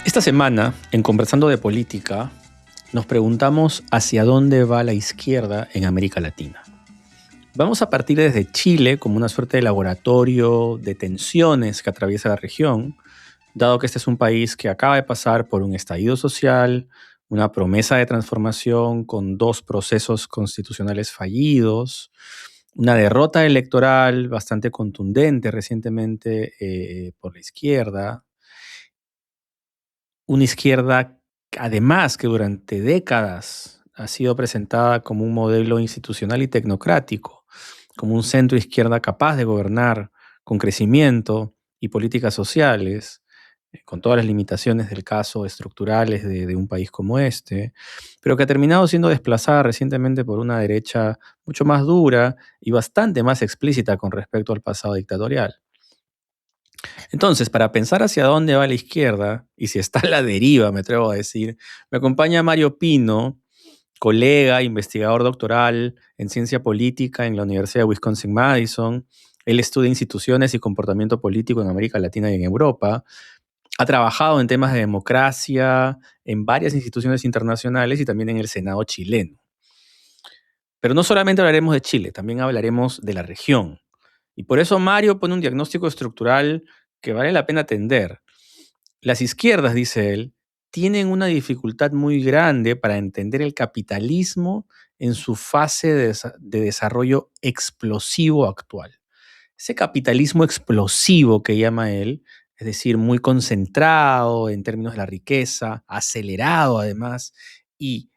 Esta semana, en Conversando de Política, nos preguntamos hacia dónde va la izquierda en América Latina. Vamos a partir desde Chile como una suerte de laboratorio de tensiones que atraviesa la región, dado que este es un país que acaba de pasar por un estallido social, una promesa de transformación con dos procesos constitucionales fallidos, una derrota electoral bastante contundente recientemente por la izquierda, una izquierda, además, que durante décadas ha sido presentada como un modelo institucional y tecnocrático, como un centro izquierda capaz de gobernar con crecimiento y políticas sociales, con todas las limitaciones del caso estructurales de un país como este, pero que ha terminado siendo desplazada recientemente por una derecha mucho más dura y bastante más explícita con respecto al pasado dictatorial. Entonces, para pensar hacia dónde va la izquierda, y si está a la deriva, me atrevo a decir, me acompaña Mario Pino, colega, investigador doctoral en ciencia política en la Universidad de Wisconsin-Madison. Él estudia instituciones y comportamiento político en América Latina y en Europa. Ha trabajado en temas de democracia en varias instituciones internacionales y también en el Senado chileno. Pero no solamente hablaremos de Chile, también hablaremos de la región. Y por eso Mario pone un diagnóstico estructural que vale la pena atender. Las izquierdas, dice él, tienen una dificultad muy grande para entender el capitalismo en su fase de desarrollo explosivo actual. Ese capitalismo explosivo que llama él, es decir, muy concentrado en términos de la riqueza, acelerado además y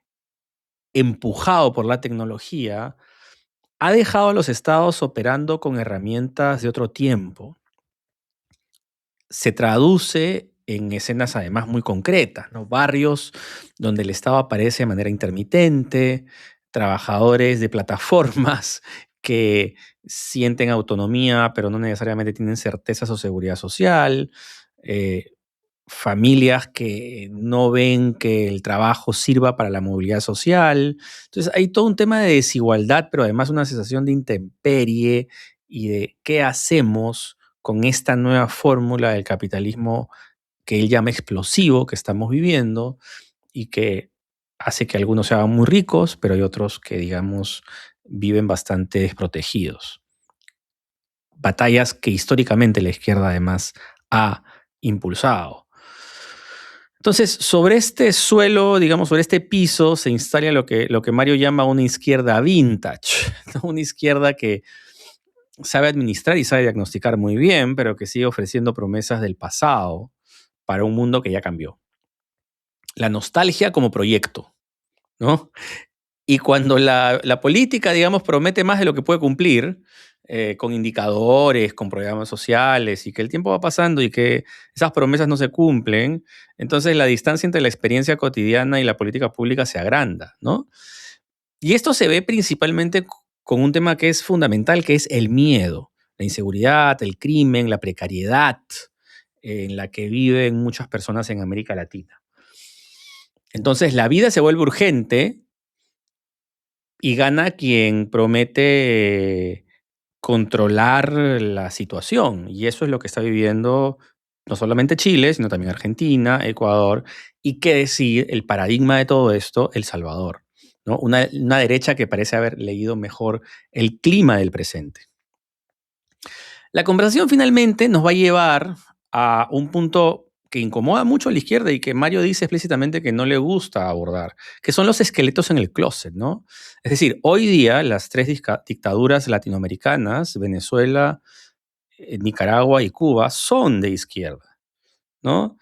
empujado por la tecnología, ha dejado a los estados operando con herramientas de otro tiempo. Se traduce en escenas además muy concretas, ¿no? Barrios donde el Estado aparece de manera intermitente, trabajadores de plataformas que sienten autonomía pero no necesariamente tienen certezas o seguridad social, eh, familias que no ven que el trabajo sirva para la movilidad social. Entonces hay todo un tema de desigualdad, pero además una sensación de intemperie y de qué hacemos con esta nueva fórmula del capitalismo que él llama explosivo que estamos viviendo y que hace que algunos se hagan muy ricos, pero hay otros que, digamos, viven bastante desprotegidos. Batallas que históricamente la izquierda además ha impulsado. Entonces, sobre este suelo, digamos, sobre este piso, se instala lo que Mario llama una izquierda vintage, ¿no? Una izquierda que sabe administrar y sabe diagnosticar muy bien, pero que sigue ofreciendo promesas del pasado para un mundo que ya cambió. La nostalgia como proyecto, ¿no? Y cuando la política, digamos, promete más de lo que puede cumplir, con indicadores, con programas sociales, y que el tiempo va pasando y que esas promesas no se cumplen, entonces la distancia entre la experiencia cotidiana y la política pública se agranda, ¿no? Y esto se ve principalmente con un tema que es fundamental, que es el miedo, la inseguridad, el crimen, la precariedad en la que viven muchas personas en América Latina. Entonces la vida se vuelve urgente y gana quien promete controlar la situación. Y eso es lo que está viviendo no solamente Chile, sino también Argentina, Ecuador, y qué decir, el paradigma de todo esto, El Salvador, ¿no? Una derecha que parece haber leído mejor el clima del presente. La conversación finalmente nos va a llevar a un punto que incomoda mucho a la izquierda y que Mario dice explícitamente que no le gusta abordar, que son los esqueletos en el closet, ¿no? Es decir, hoy día las tres dictaduras latinoamericanas, Venezuela, Nicaragua y Cuba, son de izquierda, ¿no?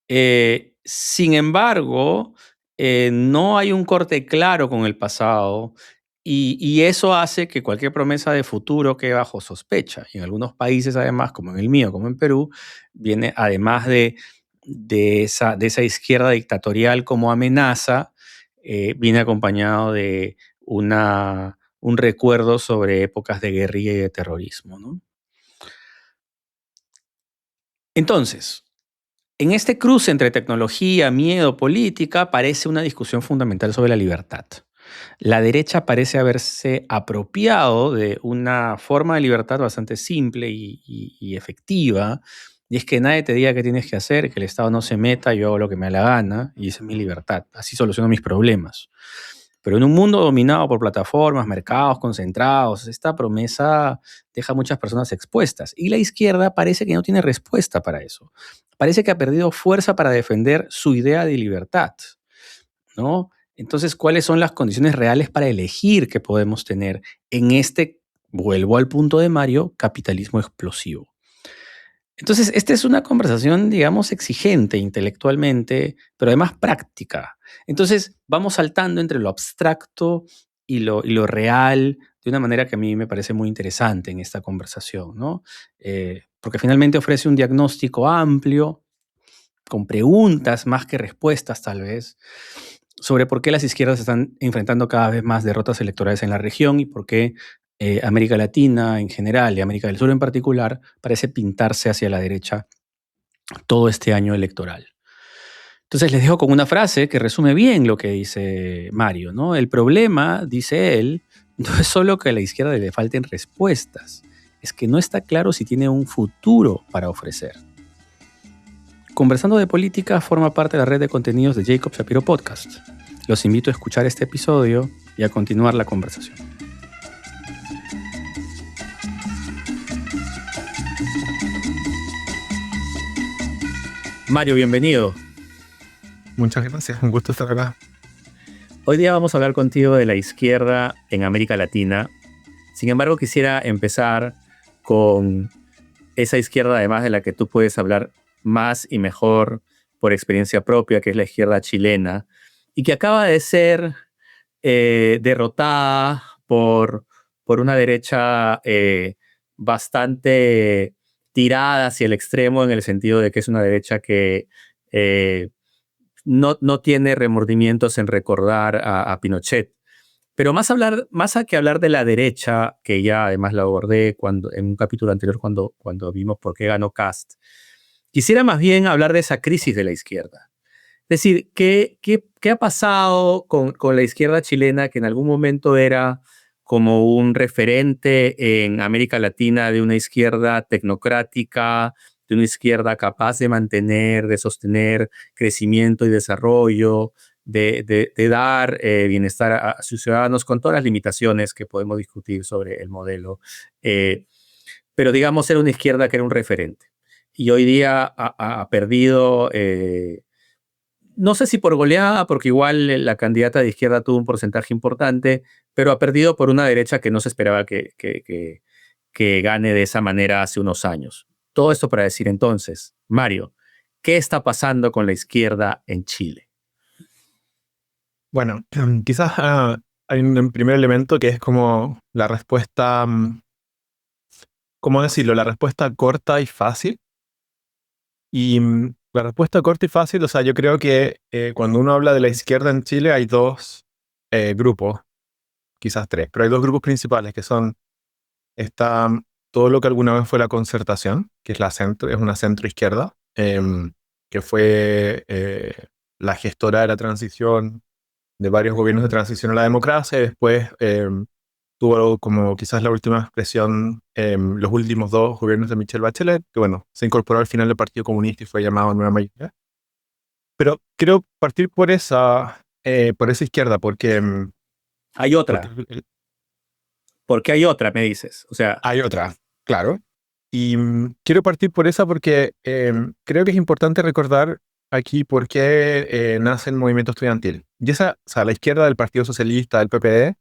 Sin embargo, no hay un corte claro con el pasado y eso hace que cualquier promesa de futuro quede bajo sospecha. Y en algunos países, además, como en el mío, como en Perú, viene además de esa izquierda dictatorial como amenaza, viene acompañado de un recuerdo sobre épocas de guerrilla y de terrorismo, ¿no? Entonces, en este cruce entre tecnología, miedo, política, aparece una discusión fundamental sobre la libertad. La derecha parece haberse apropiado de una forma de libertad bastante simple y efectiva, Y es que nadie te diga qué tienes que hacer, que el Estado no se meta, yo hago lo que me da la gana y esa es mi libertad. Así soluciono mis problemas. Pero en un mundo dominado por plataformas, mercados concentrados, esta promesa deja a muchas personas expuestas. Y la izquierda parece que no tiene respuesta para eso. Parece que ha perdido fuerza para defender su idea de libertad, ¿no? Entonces, ¿cuáles son las condiciones reales para elegir que podemos tener en este, vuelvo al punto de Mario, capitalismo explosivo? Entonces, esta es una conversación, digamos, exigente intelectualmente, pero además práctica. Entonces, vamos saltando entre lo abstracto y lo real de una manera que a mí me parece muy interesante en esta conversación, ¿no? Porque finalmente ofrece un diagnóstico amplio, con preguntas más que respuestas tal vez, sobre por qué las izquierdas están enfrentando cada vez más derrotas electorales en la región y por qué América Latina en general y América del Sur en particular parece pintarse hacia la derecha todo este año electoral. Entonces les dejo con una frase que resume bien lo que dice Mario, ¿no? El problema, dice él, no es solo que a la izquierda le falten respuestas, es que no está claro si tiene un futuro para ofrecer. Conversando de Política forma parte de la red de contenidos de Jacob Shapiro Podcast. Los invito a escuchar este episodio y a continuar la conversación. Mario, bienvenido. Muchas gracias, un gusto estar acá. Hoy día vamos a hablar contigo de la izquierda en América Latina. Sin embargo, quisiera empezar con esa izquierda, además de la que tú puedes hablar más y mejor por experiencia propia, que es la izquierda chilena, y que acaba de ser derrotada por una derecha bastante tirada hacia el extremo, en el sentido de que es una derecha que no tiene remordimientos en recordar a Pinochet. Pero más a que hablar de la derecha, que ya además la abordé en un capítulo anterior cuando vimos por qué ganó Kast, quisiera más bien hablar de esa crisis de la izquierda. Es decir, ¿qué ha pasado con la izquierda chilena, que en algún momento era como un referente en América Latina de una izquierda tecnocrática, de una izquierda capaz de mantener, de sostener crecimiento y desarrollo, de dar bienestar a sus ciudadanos con todas las limitaciones que podemos discutir sobre el modelo? Pero digamos, era una izquierda que era un referente. Y hoy día ha perdido... no sé si por goleada, porque igual la candidata de izquierda tuvo un porcentaje importante, pero ha perdido por una derecha que no se esperaba que gane de esa manera hace unos años. Todo esto para decir entonces, Mario, ¿qué está pasando con la izquierda en Chile? Bueno, quizás hay un primer elemento que es como la respuesta, ¿cómo decirlo? La respuesta corta y fácil. Y la respuesta corta y fácil, o sea, yo creo que cuando uno habla de la izquierda en Chile hay dos grupos, quizás tres, pero hay dos grupos principales que son, está todo lo que alguna vez fue la Concertación, que es es una centro-izquierda, que fue la gestora de la transición de varios gobiernos de transición a la democracia, y después tuvo como quizás la última expresión los últimos dos gobiernos de Michelle Bachelet, que bueno, se incorporó al final del Partido Comunista y fue llamado a nueva mayoría. Pero quiero partir por esa izquierda, porque... Hay otra. porque ¿Por qué hay otra, me dices? O sea, hay otra, claro. Y quiero partir por esa porque creo que es importante recordar aquí por qué nace el movimiento estudiantil. Y esa, o sea, la izquierda del Partido Socialista, del PPD,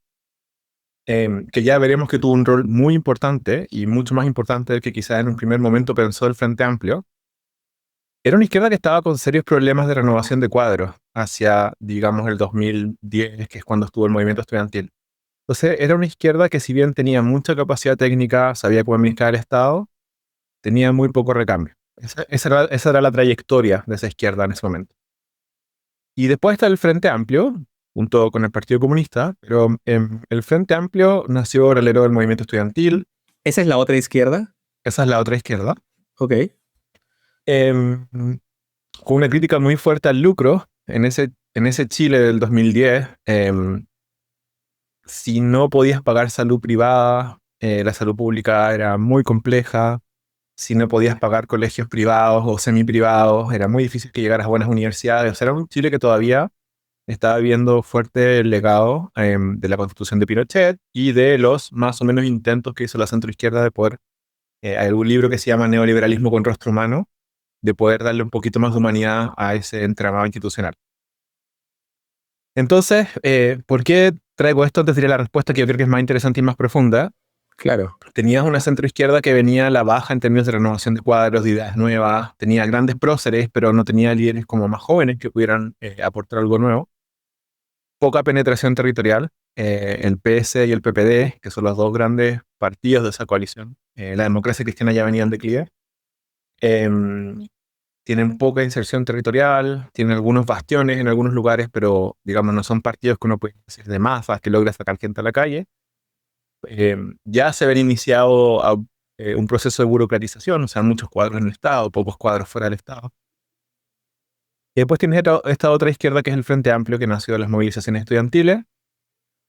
que ya veremos que tuvo un rol muy importante y mucho más importante del que quizá en un primer momento pensó el Frente Amplio, era una izquierda que estaba con serios problemas de renovación de cuadros hacia, digamos, el 2010, que es cuando estuvo el movimiento estudiantil. Entonces, era una izquierda que si bien tenía mucha capacidad técnica, sabía cómo administrar el Estado, tenía muy poco recambio. Esa era la trayectoria de esa izquierda en ese momento. Y después está el Frente Amplio, junto con el Partido Comunista, pero el Frente Amplio nació al alero del movimiento estudiantil. ¿esa es la otra izquierda? Esa es la otra izquierda. Ok. Em, con una crítica muy fuerte al lucro. En ese Chile del 2010, si no podías pagar salud privada, la salud pública era muy compleja. si no podías pagar colegios privados o semiprivados, era muy difícil que llegaras a buenas universidades. O sea, era un Chile que todavía estaba viendo fuerte el legado de la constitución de Pinochet y de los más o menos intentos que hizo la centroizquierda de poder, hay algún libro que se llama Neoliberalismo con rostro humano, de poder darle un poquito más de humanidad a ese entramado institucional. Entonces, ¿por qué traigo esto? Te diré la respuesta que yo creo que es más interesante y más profunda. Claro. Tenías una centroizquierda que venía a la baja en términos de renovación de cuadros, de ideas nuevas, tenía grandes próceres, pero no tenía líderes como más jóvenes que pudieran aportar algo nuevo. Poca penetración territorial, el PS y el PPD, que son los dos grandes partidos de esa coalición. La democracia cristiana ya venía en declive. Em, Tienen poca inserción territorial, tienen algunos bastiones en algunos lugares, pero digamos no son partidos que uno puede decir de masas, que logra sacar gente a la calle. Ya se había iniciado un proceso de burocratización, o sea, muchos cuadros en el Estado, pocos cuadros fuera del Estado. Y después tienes esta otra izquierda que es el Frente Amplio, que nació de las movilizaciones estudiantiles,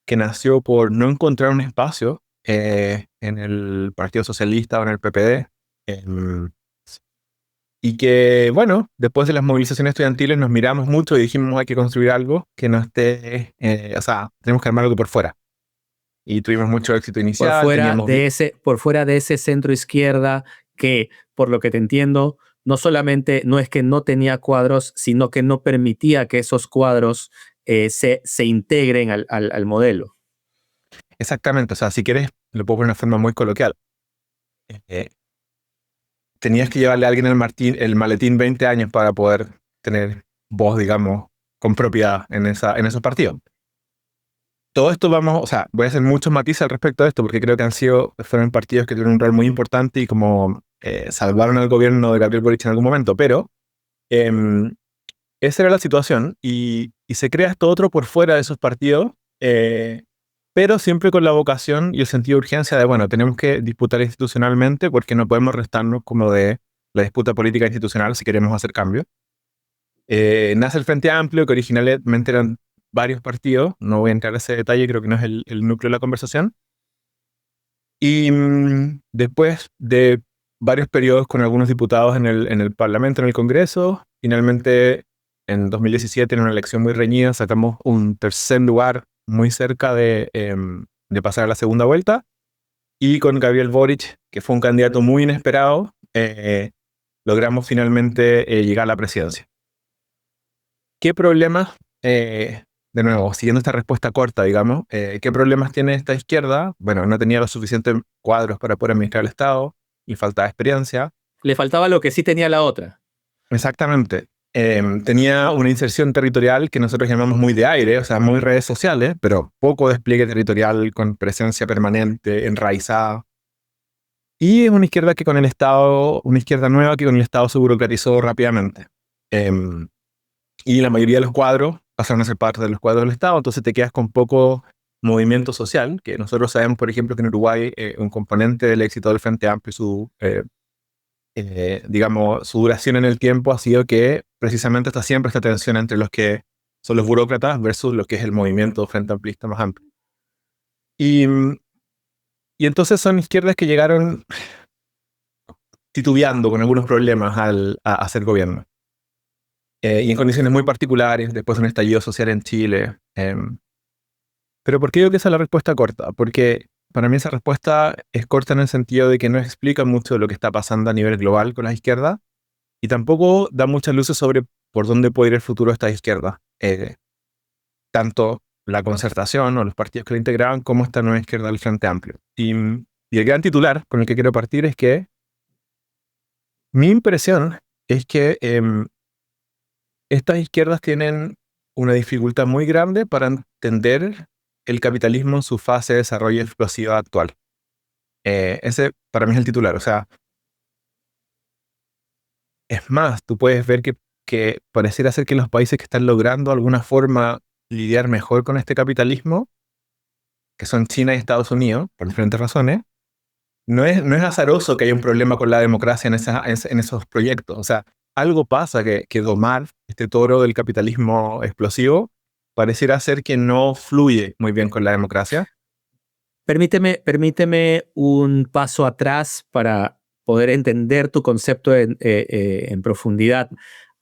que nació por no encontrar un espacio en el Partido Socialista o en el PPD. Y que, bueno, después de las movilizaciones estudiantiles nos miramos mucho y dijimos hay que construir algo que no esté, o sea, tenemos que armar algo por fuera. Y tuvimos mucho éxito inicial, teníamos... Por fuera de ese centro izquierda que, por lo que te entiendo, no solamente no es que no tenía cuadros, sino que no permitía que esos cuadros se integren al modelo. Exactamente, o sea, si quieres, lo puedo poner de una forma muy coloquial. Eh, Tenías que llevarle a alguien el maletín 20 años para poder tener voz, digamos, con propiedad en esos partidos. Todo esto o sea, voy a hacer muchos matices al respecto de esto porque creo que fueron partidos que tuvieron un rol muy importante y como salvaron al gobierno de Gabriel Boric en algún momento, pero em, esa era la situación y se crea esto otro por fuera de esos partidos, pero siempre con la vocación y el sentido de urgencia de, bueno, tenemos que disputar institucionalmente porque no podemos restarnos como de la disputa política institucional si queremos hacer cambios. Nace el Frente Amplio, que originalmente eran varios partidos, no voy a entrar a ese detalle, creo que no es el núcleo de la conversación. Y después de varios periodos con algunos diputados en el Parlamento, en el Congreso, finalmente en 2017, en una elección muy reñida, sacamos un tercer lugar muy cerca de pasar a la segunda vuelta. Y con Gabriel Boric, que fue un candidato muy inesperado, logramos finalmente llegar a la presidencia. ¿Qué problemas, de nuevo, siguiendo esta respuesta corta, digamos, qué problemas tiene esta izquierda? Bueno, no tenía los suficientes cuadros para poder administrar el Estado y faltaba experiencia. Le faltaba lo que sí tenía la otra. Exactamente. Tenía una inserción territorial que nosotros llamamos muy de aire, o sea, muy redes sociales, pero poco despliegue territorial con presencia permanente, enraizada. Y es una izquierda que con el Estado, una izquierda nueva que con el Estado se burocratizó rápidamente. Y la mayoría de los cuadros pasaron a ser parte de los cuadros del Estado, entonces te quedas con poco movimiento social, que nosotros sabemos, por ejemplo, que en Uruguay un componente del éxito del Frente Amplio, digamos, su duración en el tiempo ha sido que precisamente está siempre esta tensión entre los que son los burócratas versus lo que es el movimiento Frente Amplista más amplio. Y, y entonces son izquierdas que llegaron titubeando con algunos problemas a hacer gobierno. Y en condiciones muy particulares, después de un estallido social en Chile. Pero ¿por qué digo que esa es la respuesta corta? Porque para mí esa respuesta es corta en el sentido de que no explica mucho de lo que está pasando a nivel global con la izquierda y tampoco da muchas luces sobre por dónde puede ir el futuro de esta izquierda. Tanto la concertación o los partidos que la integraban como esta nueva izquierda del Frente Amplio. Y el gran titular con el que quiero partir es que mi impresión es que estas izquierdas tienen una dificultad muy grande para entender el capitalismo en su fase de desarrollo explosiva actual. Ese para mí es el titular. O sea, es más, tú puedes ver que pareciera ser que los países que están logrando de alguna forma lidiar mejor con este capitalismo, que son China y Estados Unidos, por diferentes razones, no es azaroso que haya un problema con la democracia en esos proyectos. O sea, algo pasa que domar este toro del capitalismo explosivo pareciera ser que no fluye muy bien con la democracia. Permíteme un paso atrás para poder entender tu concepto en profundidad.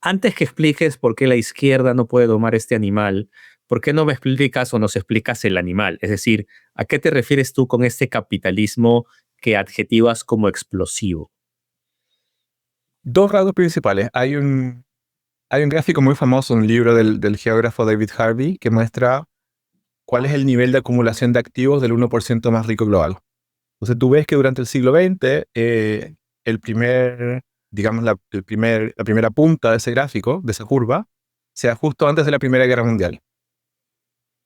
Antes que expliques por qué la izquierda no puede domar este animal, ¿por qué no me explicas o nos explicas el animal? Es decir, ¿a qué te refieres tú con este capitalismo que adjetivas como explosivo? Dos rasgos principales. Hay un gráfico muy famoso, un libro del geógrafo David Harvey, que muestra cuál es el nivel de acumulación de activos del 1% más rico global. Entonces tú ves que durante el siglo XX, el primer, digamos, la primera punta de ese gráfico, de esa curva, se da justo antes de la Primera Guerra Mundial.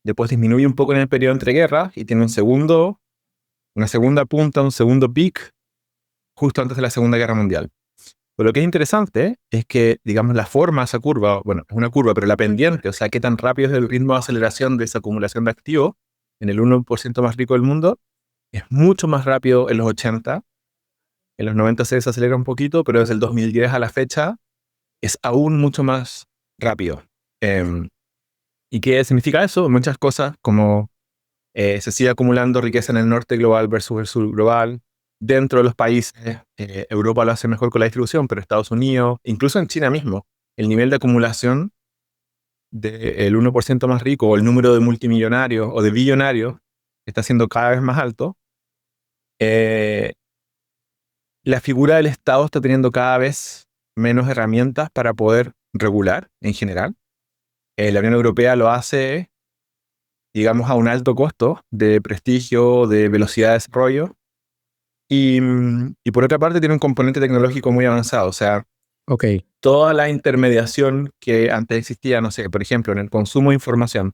Después disminuye un poco en el periodo entre guerras y tiene una segunda punta, un segundo peak, justo antes de la Segunda Guerra Mundial. Pero lo que es interesante es que, digamos, la forma de esa curva, bueno, es una curva, pero la pendiente, o sea, qué tan rápido es el ritmo de aceleración de esa acumulación de activos en el 1% más rico del mundo, es mucho más rápido en los 80. En los 90 se desacelera un poquito, pero desde el 2010 a la fecha es aún mucho más rápido. Em, ¿Y qué significa eso? Muchas cosas, como se sigue acumulando riqueza en el norte global versus el sur global. Dentro de los países, Europa lo hace mejor con la distribución, pero Estados Unidos, incluso en China mismo, el nivel de acumulación del 1% más rico o el número de multimillonarios o de billonarios está siendo cada vez más alto. Eh, la figura del Estado está teniendo cada vez menos herramientas para poder regular en general. La Unión Europea lo hace, digamos, a un alto costo de prestigio, de velocidad de desarrollo. Y por otra parte tiene un componente tecnológico muy avanzado. O sea, Ok. toda la intermediación que antes existía, no sé, por ejemplo, en el consumo de información.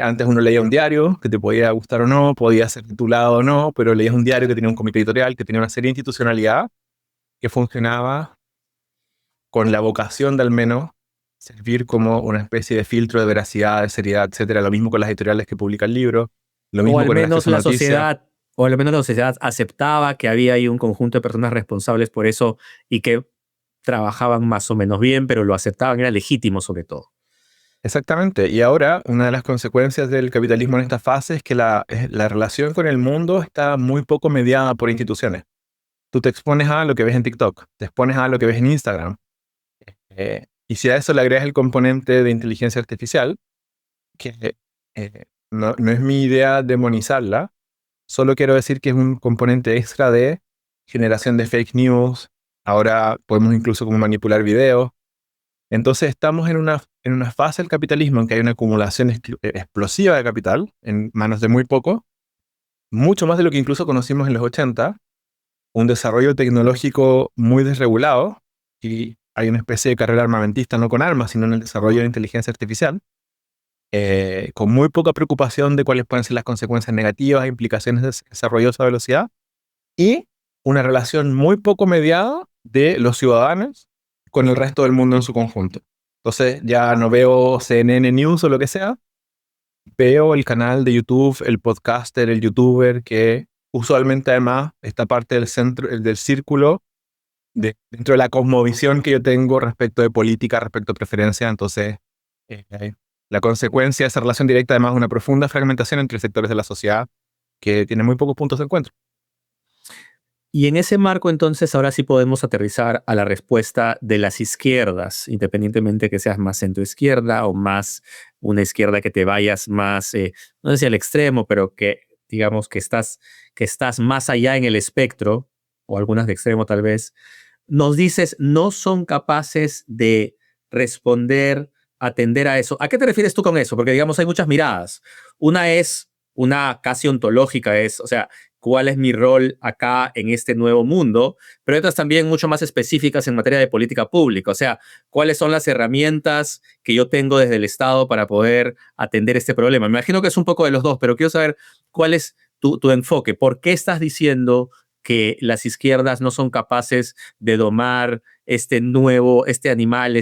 Antes uno leía un diario que te podía gustar o no, podía ser titulado o no, pero leías un diario que tenía un comité editorial, que tenía una serie de institucionalidad que funcionaba con la vocación de al menos servir como una especie de filtro de veracidad, de seriedad, etcétera. Lo mismo con las editoriales que publican libros, lo O mismo al con el menos acceso a la noticias. sociedad, o al menos la sociedad aceptaba que había ahí un conjunto de personas responsables por eso y que trabajaban más o menos bien, pero lo aceptaban, era legítimo sobre todo. Exactamente. Y ahora, una de las consecuencias del capitalismo en esta fase es que la relación con el mundo está muy poco mediada por instituciones. Tú te expones a lo que ves en TikTok, te expones a lo que ves en Instagram. Y si a eso le agregas el componente de inteligencia artificial, que no es mi idea demonizarla, solo quiero decir que es un componente extra de generación de fake news. Ahora podemos incluso como manipular videos. Entonces estamos en una fase del capitalismo en que hay una acumulación explosiva de capital en manos de muy poco, mucho más de lo que incluso conocimos en los 80, un desarrollo tecnológico muy desregulado y hay una especie de carrera armamentista no con armas, sino en el desarrollo de inteligencia artificial, con muy poca preocupación de cuáles pueden ser las consecuencias negativas e implicaciones de ese desarrollo a esa velocidad y una relación muy poco mediada de los ciudadanos con el resto del mundo en su conjunto. Entonces ya no veo CNN News o lo que sea, veo el canal de YouTube, el podcaster, el youtuber, que usualmente además está parte del centro, del círculo, dentro de la cosmovisión que yo tengo respecto de política, respecto a preferencia. Entonces, la consecuencia de esa relación directa además es una profunda fragmentación entre sectores de la sociedad que tienen muy pocos puntos de encuentro. Y en ese marco, entonces, ahora sí podemos aterrizar a la respuesta de las izquierdas, independientemente que seas más centro-izquierda o más una izquierda que te vayas más, no sé si al extremo, pero que digamos que estás más allá en el espectro, o algunas de extremo tal vez, nos dices, no son capaces de responder, atender a eso. ¿A qué te refieres tú con eso? Porque digamos, hay muchas miradas. Una es una casi ontológica, es, o sea, cuál es mi rol acá en este nuevo mundo, pero hay otras también mucho más específicas en materia de política pública, o sea, cuáles son las herramientas que yo tengo desde el Estado para poder atender este problema. Me imagino que es un poco de los dos, pero quiero saber cuál es tu enfoque. ¿Por qué estás diciendo que las izquierdas no son capaces de domar este animal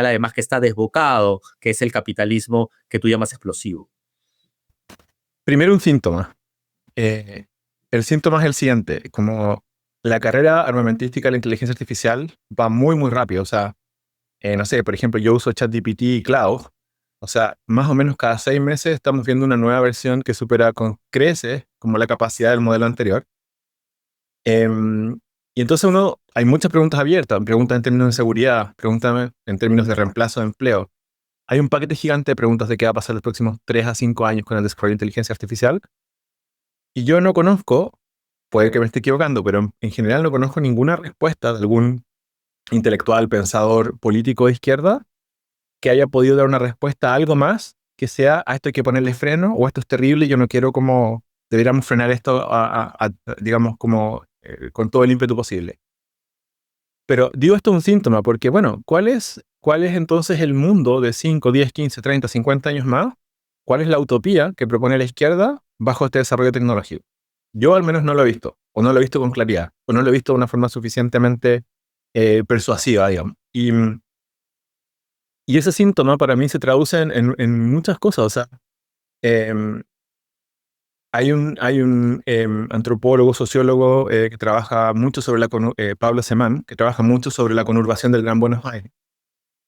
además que está desbocado, que es el capitalismo que tú llamas explosivo? Primero un síntoma. Eh, el síntoma es el siguiente, como la carrera armamentística de la inteligencia artificial va muy, muy rápido. O sea, no sé, por ejemplo, yo uso ChatGPT y Cloud. O sea, más o menos cada 6 meses estamos viendo una nueva versión que supera con creces como la capacidad del modelo anterior. Em, y entonces hay muchas preguntas abiertas, preguntas en términos de seguridad, preguntas en términos de reemplazo de empleo. Hay un paquete gigante de preguntas de qué va a pasar los próximos 3 a 5 años con el desarrollo de inteligencia artificial. Y yo no conozco, puede que me esté equivocando, pero en general no conozco ninguna respuesta de algún intelectual, pensador, político de izquierda que haya podido dar una respuesta a algo más que sea a esto hay que ponerle freno o esto es terrible y yo no quiero como deberíamos frenar esto digamos como con todo el ímpetu posible. Pero digo esto es un síntoma porque, bueno, ¿cuál es entonces el mundo de 5, 10, 15, 30, 50 años más? ¿Cuál es la utopía que propone la izquierda bajo este desarrollo tecnológico? Yo al menos no lo he visto, o no lo he visto con claridad, o no lo he visto de una forma suficientemente persuasiva, digamos. Y ese síntoma para mí se traduce en muchas cosas. O sea, em, hay un antropólogo, sociólogo que trabaja mucho sobre Pablo Semán, que trabaja mucho sobre la conurbación del Gran Buenos Aires.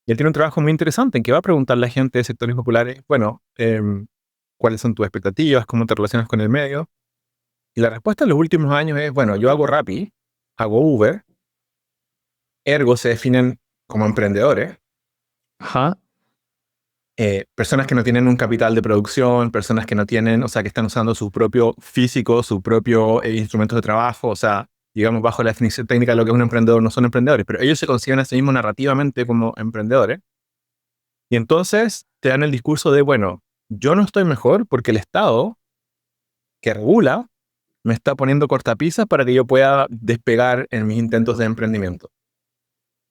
Y él tiene un trabajo muy interesante en que va a preguntarle a la gente de sectores populares, bueno, ¿cuáles son tus expectativas? ¿Cómo te relacionas con el medio? Y la respuesta en los últimos años es, bueno, yo hago Rappi, hago Uber, ergo se definen como emprendedores, Ajá. personas que no tienen un capital de producción, personas que no tienen, o sea, que están usando su propio físico, su propio instrumentos de trabajo, o sea, digamos, bajo la definición técnica de lo que es un emprendedor, no son emprendedores, pero ellos se consiguen a sí mismos narrativamente como emprendedores. Y entonces te dan el discurso de, bueno, yo no estoy mejor porque el Estado, que regula, me está poniendo cortapisas para que yo pueda despegar en mis intentos de emprendimiento.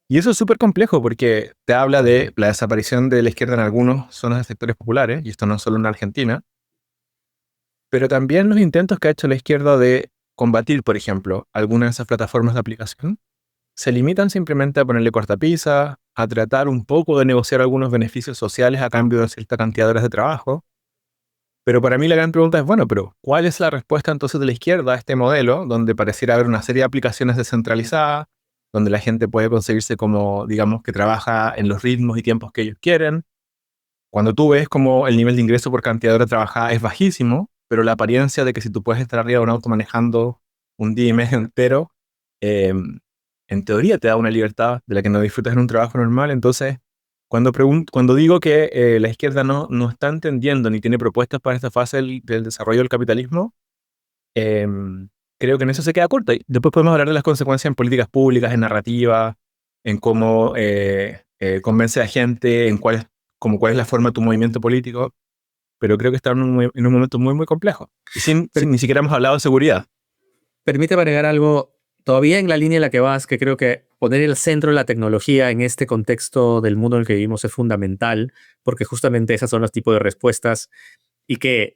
Y eso es súper complejo porque te habla de la desaparición de la izquierda en algunas zonas de sectores populares, y esto no es solo en Argentina, pero también los intentos que ha hecho la izquierda de combatir, por ejemplo, algunas de esas plataformas de aplicación, se limitan simplemente a ponerle cortapisas, a tratar un poco de negociar algunos beneficios sociales a cambio de cierta cantidad de horas de trabajo. Pero para mí la gran pregunta es, bueno, pero ¿cuál es la respuesta entonces de la izquierda a este modelo donde pareciera haber una serie de aplicaciones descentralizadas, donde la gente puede conseguirse como, digamos, que trabaja en los ritmos y tiempos que ellos quieren? Cuando tú ves como el nivel de ingreso por cantidad de hora trabajada es bajísimo, pero la apariencia de que si tú puedes estar arriba de un auto manejando un día y medio entero, eh, en teoría te da una libertad de la que no disfrutas en un trabajo normal. Entonces, cuando digo que la izquierda no está entendiendo ni tiene propuestas para esta fase del desarrollo del capitalismo, eh, creo que en eso se queda corta. Y después podemos hablar de las consecuencias en políticas públicas, en narrativa, en cómo convence a gente, como cuál es la forma de tu movimiento político, pero creo que está en un momento muy, muy complejo. Y sin Per- ni siquiera hemos hablado de seguridad. Permíteme agregar algo todavía en la línea en la que vas, que creo que poner el centro de la tecnología en este contexto del mundo en el que vivimos es fundamental, porque justamente esas son los tipos de respuestas y que,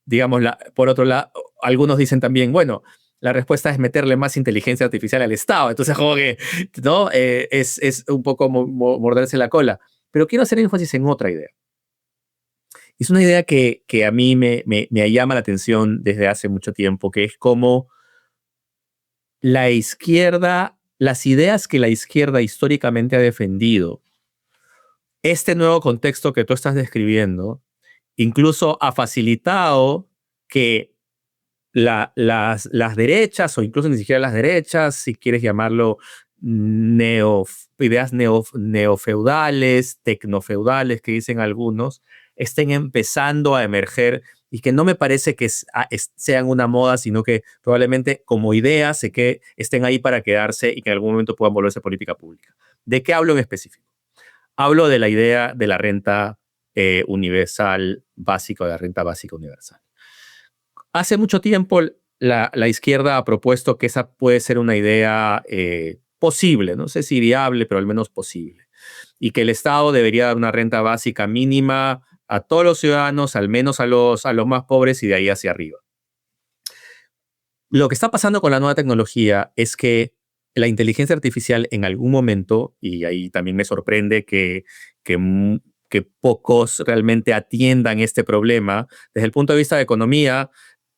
digamos, por otro lado, algunos dicen también, bueno, la respuesta es meterle más inteligencia artificial al Estado. Entonces, como que, ¿no? Es un poco morderse la cola. Pero quiero hacer énfasis en otra idea. Es una idea que a mí me llama la atención desde hace mucho tiempo, que es cómo la izquierda, las ideas que la izquierda históricamente ha defendido, este nuevo contexto que tú estás describiendo, incluso ha facilitado que las derechas, o incluso ni siquiera las derechas, si quieres llamarlo ideas neofeudales, tecnofeudales, que dicen algunos, estén empezando a emerger y que no me parece que sean una moda, sino que probablemente como ideas que estén ahí para quedarse y que en algún momento puedan volverse política pública. ¿De qué hablo en específico? Hablo de la idea de la renta universal básica, o de la renta básica universal. Hace mucho tiempo la izquierda ha propuesto que esa puede ser una idea posible, no sé si viable, pero al menos posible, y que el Estado debería dar una renta básica mínima a todos los ciudadanos, al menos a los más pobres y de ahí hacia arriba. Lo que está pasando con la nueva tecnología es que la inteligencia artificial en algún momento, y ahí también me sorprende que, que pocos realmente atiendan este problema, desde el punto de vista de economía,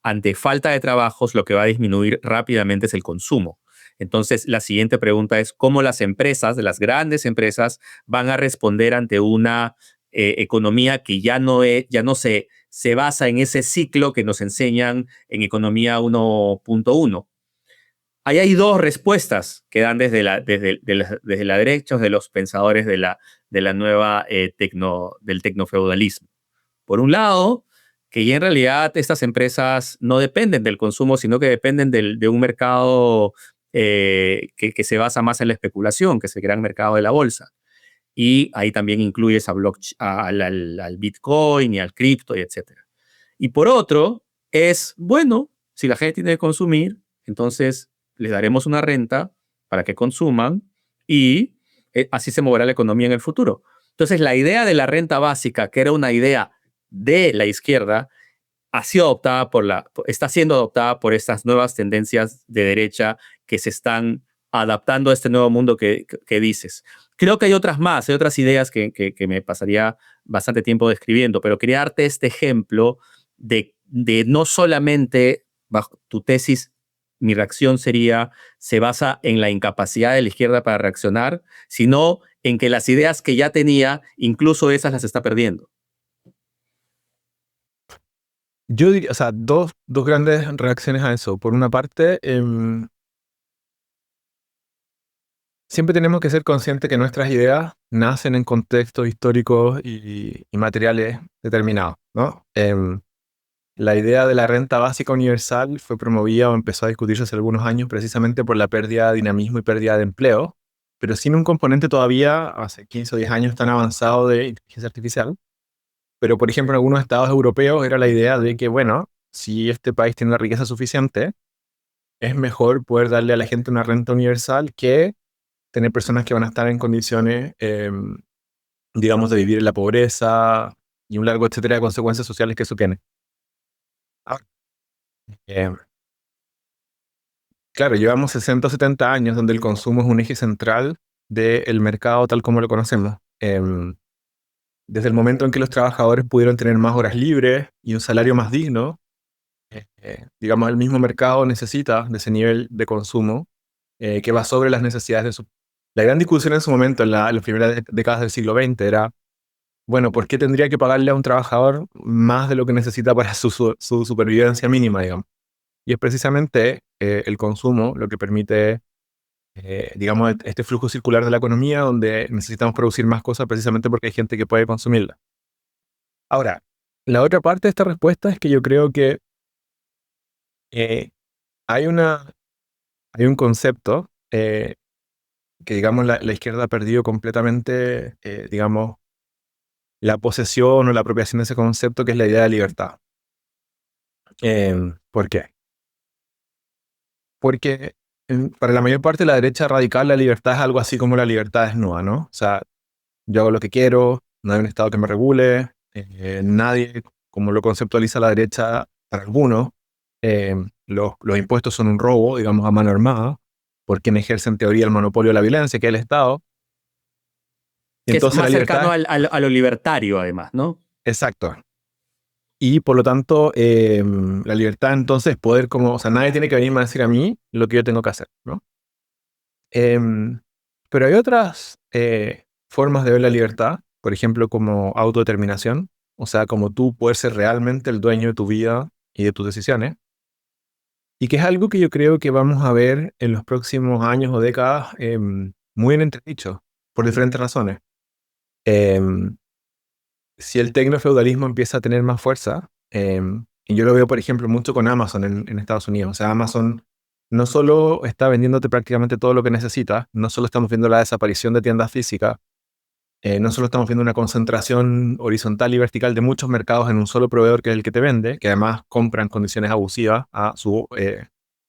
ante falta de trabajos, lo que va a disminuir rápidamente es el consumo. Entonces, la siguiente pregunta es cómo las empresas, de las grandes empresas, van a responder ante una economía que ya no se basa en ese ciclo que nos enseñan en economía 1.1. ahí hay dos respuestas que dan desde la derecha de los pensadores de la nueva del tecnofeudalismo. Por un lado, que ya en realidad estas empresas no dependen del consumo, sino que dependen de un mercado que se basa más en la especulación, que es el gran mercado de la bolsa. Y ahí también incluyes al Bitcoin y al cripto, y etc. Y por otro, es, bueno, si la gente tiene que consumir, entonces les daremos una renta para que consuman y así se moverá la economía en el futuro. Entonces, la idea de la renta básica, que era una idea de la izquierda, ha sido adoptada está siendo adoptada por estas nuevas tendencias de derecha que se están adaptando a este nuevo mundo que dices. Creo que hay otras más, hay otras ideas que me pasaría bastante tiempo describiendo, pero quería darte este ejemplo de no solamente bajo tu tesis, mi reacción sería, se basa en la incapacidad de la izquierda para reaccionar, sino en que las ideas que ya tenía, incluso esas las está perdiendo. Yo diría, o sea, dos grandes reacciones a eso. Por una parte, siempre tenemos que ser conscientes que nuestras ideas nacen en contextos históricos y materiales determinados, ¿no? La idea de la renta básica universal fue promovida o empezó a discutirse hace algunos años precisamente por la pérdida de dinamismo y pérdida de empleo, pero sin un componente todavía, hace 15 o 10 años, tan avanzado de inteligencia artificial. Pero, por ejemplo, en algunos estados europeos era la idea de que, bueno, si este país tiene una riqueza suficiente, es mejor poder darle a la gente una renta universal que tener personas que van a estar en condiciones, digamos, de vivir en la pobreza y un largo etcétera de consecuencias sociales que eso tiene. Ahora, eh, claro, llevamos 60 o 70 años donde el consumo es un eje central del mercado tal como lo conocemos. Desde el momento en que los trabajadores pudieron tener más horas libres y un salario más digno, digamos, el mismo mercado necesita de ese nivel de consumo que va sobre las necesidades de su... La gran discusión en su momento, en las primeras décadas del siglo XX, era, bueno, ¿por qué tendría que pagarle a un trabajador más de lo que necesita para su supervivencia mínima, digamos? Y es precisamente el consumo lo que permite, digamos, este flujo circular de la economía donde necesitamos producir más cosas precisamente porque hay gente que puede consumirla. Ahora, la otra parte de esta respuesta es que yo creo que eh, hay un concepto que, digamos, la izquierda ha perdido completamente, digamos, la posesión o la apropiación de ese concepto, que es la idea de libertad. ¿Por qué? Porque para la mayor parte de la derecha radical la libertad es algo así como la libertad desnuda, ¿no? O sea, yo hago lo que quiero, no hay un Estado que me regule, nadie, como lo conceptualiza la derecha para algunos, los impuestos son un robo, digamos, a mano armada, por quien ejerce en teoría el monopolio de la violencia, que es el Estado. Que es Entonces la más cercano libertad, a lo libertario, además, ¿no? exacto. Y por lo tanto, la libertad entonces es poder como, o sea, nadie tiene que venirme a decir a mí lo que yo tengo que hacer, ¿no? Pero hay otras formas de ver la libertad, por ejemplo, como autodeterminación, o sea, como tú puedes ser realmente el dueño de tu vida y de tus decisiones, y que es algo que yo creo que vamos a ver en los próximos años o décadas muy en entredicho, por diferentes razones. Em, si el tecnofeudalismo empieza a tener más fuerza, y yo lo veo, por ejemplo, mucho con Amazon en Estados Unidos. O sea, Amazon no solo está vendiéndote prácticamente todo lo que necesitas, no solo estamos viendo la desaparición de tiendas físicas, no solo estamos viendo una concentración horizontal y vertical de muchos mercados en un solo proveedor que es el que te vende, que además compra en condiciones abusivas a sus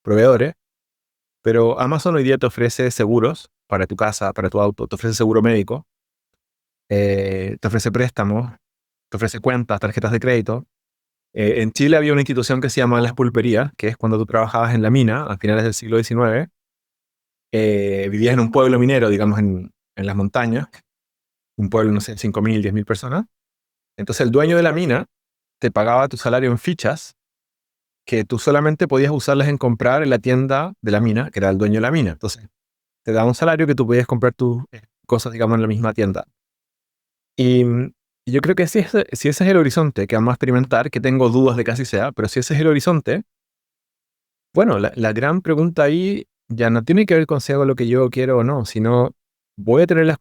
proveedores, pero Amazon hoy día te ofrece seguros para tu casa, para tu auto, te ofrece seguro médico, te ofrece préstamos, te ofrece cuentas, tarjetas de crédito. En Chile había una institución que se llama las pulperías, que es cuando tú trabajabas en la mina a finales del siglo XIX, vivías en un pueblo minero, digamos, en las montañas, un pueblo, no sé, 5.000, 10.000 personas. Entonces el dueño de la mina te pagaba tu salario en fichas que tú solamente podías usarlas en comprar en la tienda de la mina, que era el dueño de la mina. Entonces te daba un salario que tú podías comprar tus cosas, digamos, en la misma tienda. Y yo creo que si ese es el horizonte que vamos a experimentar, que tengo dudas de que así sea, pero si ese es el horizonte, bueno, la gran pregunta ahí ya no tiene que ver con si hago lo que yo quiero o no, sino voy a tener las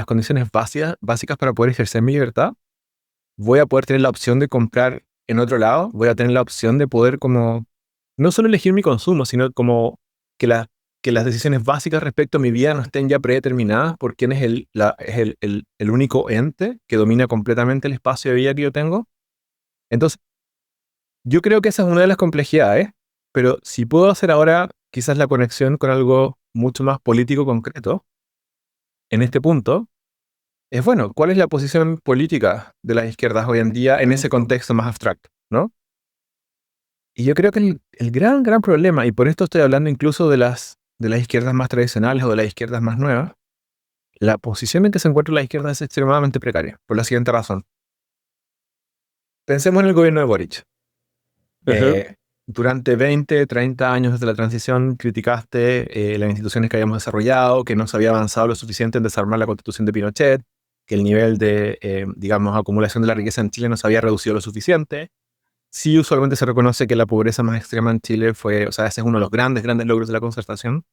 condiciones básicas para poder ejercer mi libertad, voy a poder tener la opción de comprar en otro lado, voy a tener la opción de poder como, no solo elegir mi consumo, sino como que, que las decisiones básicas respecto a mi vida no estén ya predeterminadas por quién es el único ente que domina completamente el espacio de vida que yo tengo. Entonces, yo creo que esa es una de las complejidades, pero si puedo hacer ahora quizás la conexión con algo mucho más político concreto, en este punto, es bueno, ¿cuál es la posición política de las izquierdas hoy en día en ese contexto más abstracto, ¿no? Y yo creo que el gran problema, y por esto estoy hablando incluso de las izquierdas más tradicionales o de las izquierdas más nuevas, la posición en que se encuentra la izquierda es extremadamente precaria, por la siguiente razón. Pensemos en el gobierno de Boric. Durante 20, 30 años desde la transición criticaste las instituciones que habíamos desarrollado, que no se había avanzado lo suficiente en desarmar la constitución de Pinochet, que el nivel de, digamos, acumulación de la riqueza en Chile no se había reducido lo suficiente. Sí, usualmente se reconoce que la pobreza más extrema en Chile fue, o sea, ese es uno de los grandes logros de la concertación,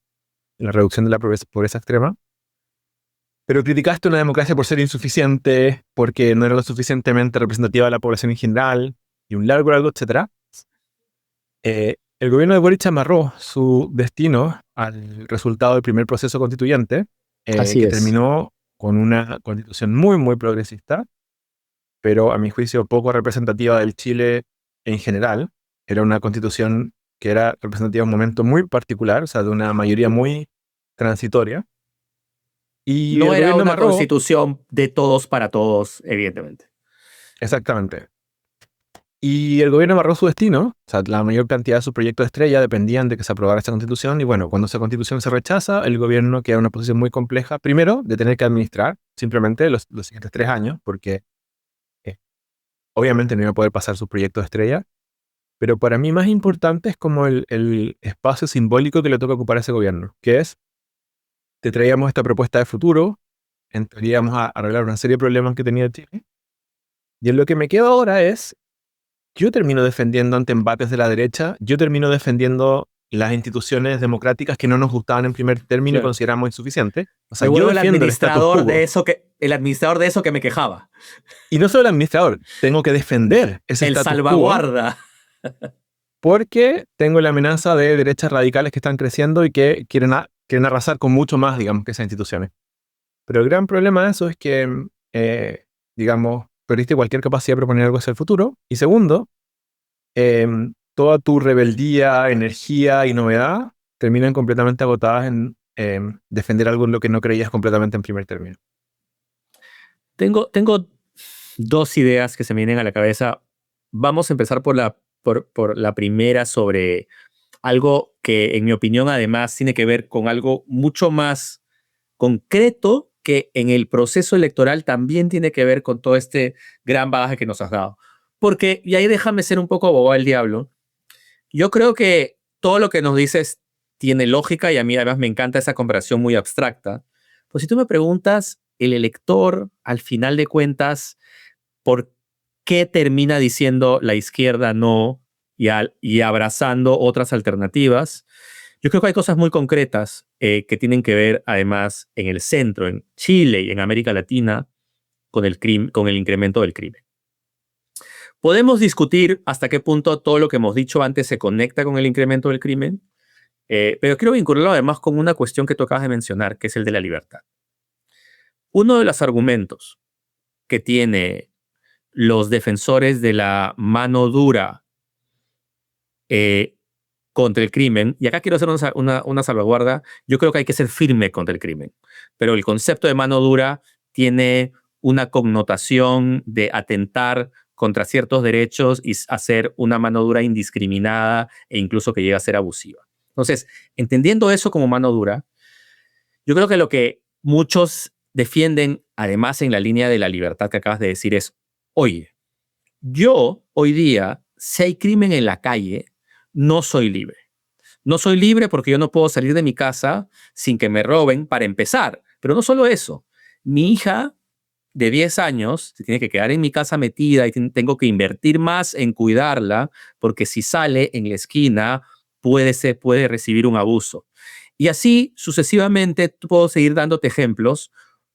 la reducción de la pobreza extrema. Pero criticaste una democracia por ser insuficiente, porque no era lo suficientemente representativa de la población en general, y un largo, etcétera. El gobierno de Boric amarró su destino al resultado del primer proceso constituyente, Así que es. terminó con una constitución muy progresista, pero a mi juicio poco representativa del Chile en general. Era una constitución que era representativa de un momento muy particular, o sea, de una mayoría muy transitoria. Y No el era gobierno una amarró, constitución de todos para todos, evidentemente. exactamente. Y el gobierno amarró su destino, o sea, la mayor cantidad de sus proyectos de estrella dependían de que se aprobara esta constitución, y bueno, cuando esa constitución se rechaza, el gobierno queda en una posición muy compleja, primero, de tener que administrar simplemente los siguientes 3 años, porque eh, obviamente no iba a poder pasar sus proyectos de estrella, pero para mí más importante es como el espacio simbólico que le toca ocupar a ese gobierno, que es, te traíamos esta propuesta de futuro, entraríamos a arreglar una serie de problemas que tenía Chile, y en lo que me quedo ahora es, yo termino defendiendo ante embates de la derecha, yo termino defendiendo las instituciones democráticas que no nos gustaban en primer término y Claro. consideramos insuficientes. O sea, Me yo vuelvo el defiendo el status administrador quo. el administrador de eso que me quejaba. Y no solo el administrador, tengo que defender ese El status quo salvaguarda. porque tengo la amenaza de derechas radicales que están creciendo y que quieren arrasar con mucho más, digamos, que esas instituciones. Pero el gran problema de eso es que, digamos, perdiste cualquier capacidad de proponer algo hacia el futuro. Y segundo, toda tu rebeldía, energía y novedad terminan completamente agotadas en defender algo en lo que no creías completamente en primer término. Tengo dos ideas que se me vienen a la cabeza. Vamos a empezar por la primera, sobre algo que, en mi opinión, además tiene que ver con algo mucho más concreto, que en el proceso electoral también tiene que ver con todo este gran bagaje que nos has dado. Porque, y ahí déjame ser un poco abogado del diablo, yo creo que todo lo que nos dices tiene lógica, y a mí además me encanta esa comparación muy abstracta. Pues si tú me preguntas, el elector, al final de cuentas, ¿por qué termina diciendo la izquierda no y abrazando otras alternativas? Yo creo que hay cosas muy concretas que tienen que ver, además, en el centro, en Chile y en América Latina, con el incremento del crimen. Podemos discutir hasta qué punto todo lo que hemos dicho antes se conecta con el incremento del crimen, pero quiero vincularlo además con una cuestión que tú acabas de mencionar, que es el de la libertad. Uno de los argumentos que tiene los defensores de la mano dura contra el crimen, y acá quiero hacer una salvaguarda, yo creo que hay que ser firme contra el crimen, pero el concepto de mano dura tiene una connotación de atentar contra ciertos derechos y hacer una mano dura indiscriminada e incluso que llega a ser abusiva. Entonces, entendiendo eso como mano dura, yo creo que lo que muchos defienden, además en la línea de la libertad que acabas de decir, es, oye, yo hoy día, si hay crimen en la calle, no soy libre. No soy libre porque yo no puedo salir de mi casa sin que me roben, para empezar. Pero no solo eso. Mi hija de 10 años se tiene que quedar en mi casa metida y tengo que invertir más en cuidarla, porque si sale en la esquina puede recibir un abuso. Y así sucesivamente puedo seguir dándote ejemplos.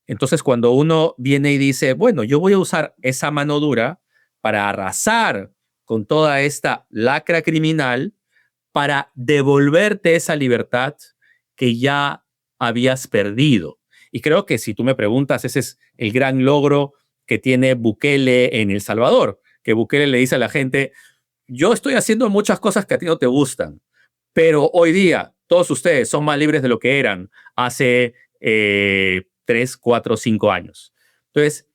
Entonces, cuando uno viene y dice, bueno, yo voy a usar esa mano dura para arrasar con toda esta lacra criminal, para devolverte esa libertad que ya habías perdido. Y creo que si tú me preguntas, ese es el gran logro que tiene Bukele en El Salvador, que Bukele le dice a la gente, yo estoy haciendo muchas cosas que a ti no te gustan, pero hoy día todos ustedes son más libres de lo que eran hace 3, 4, 5 años. Entonces,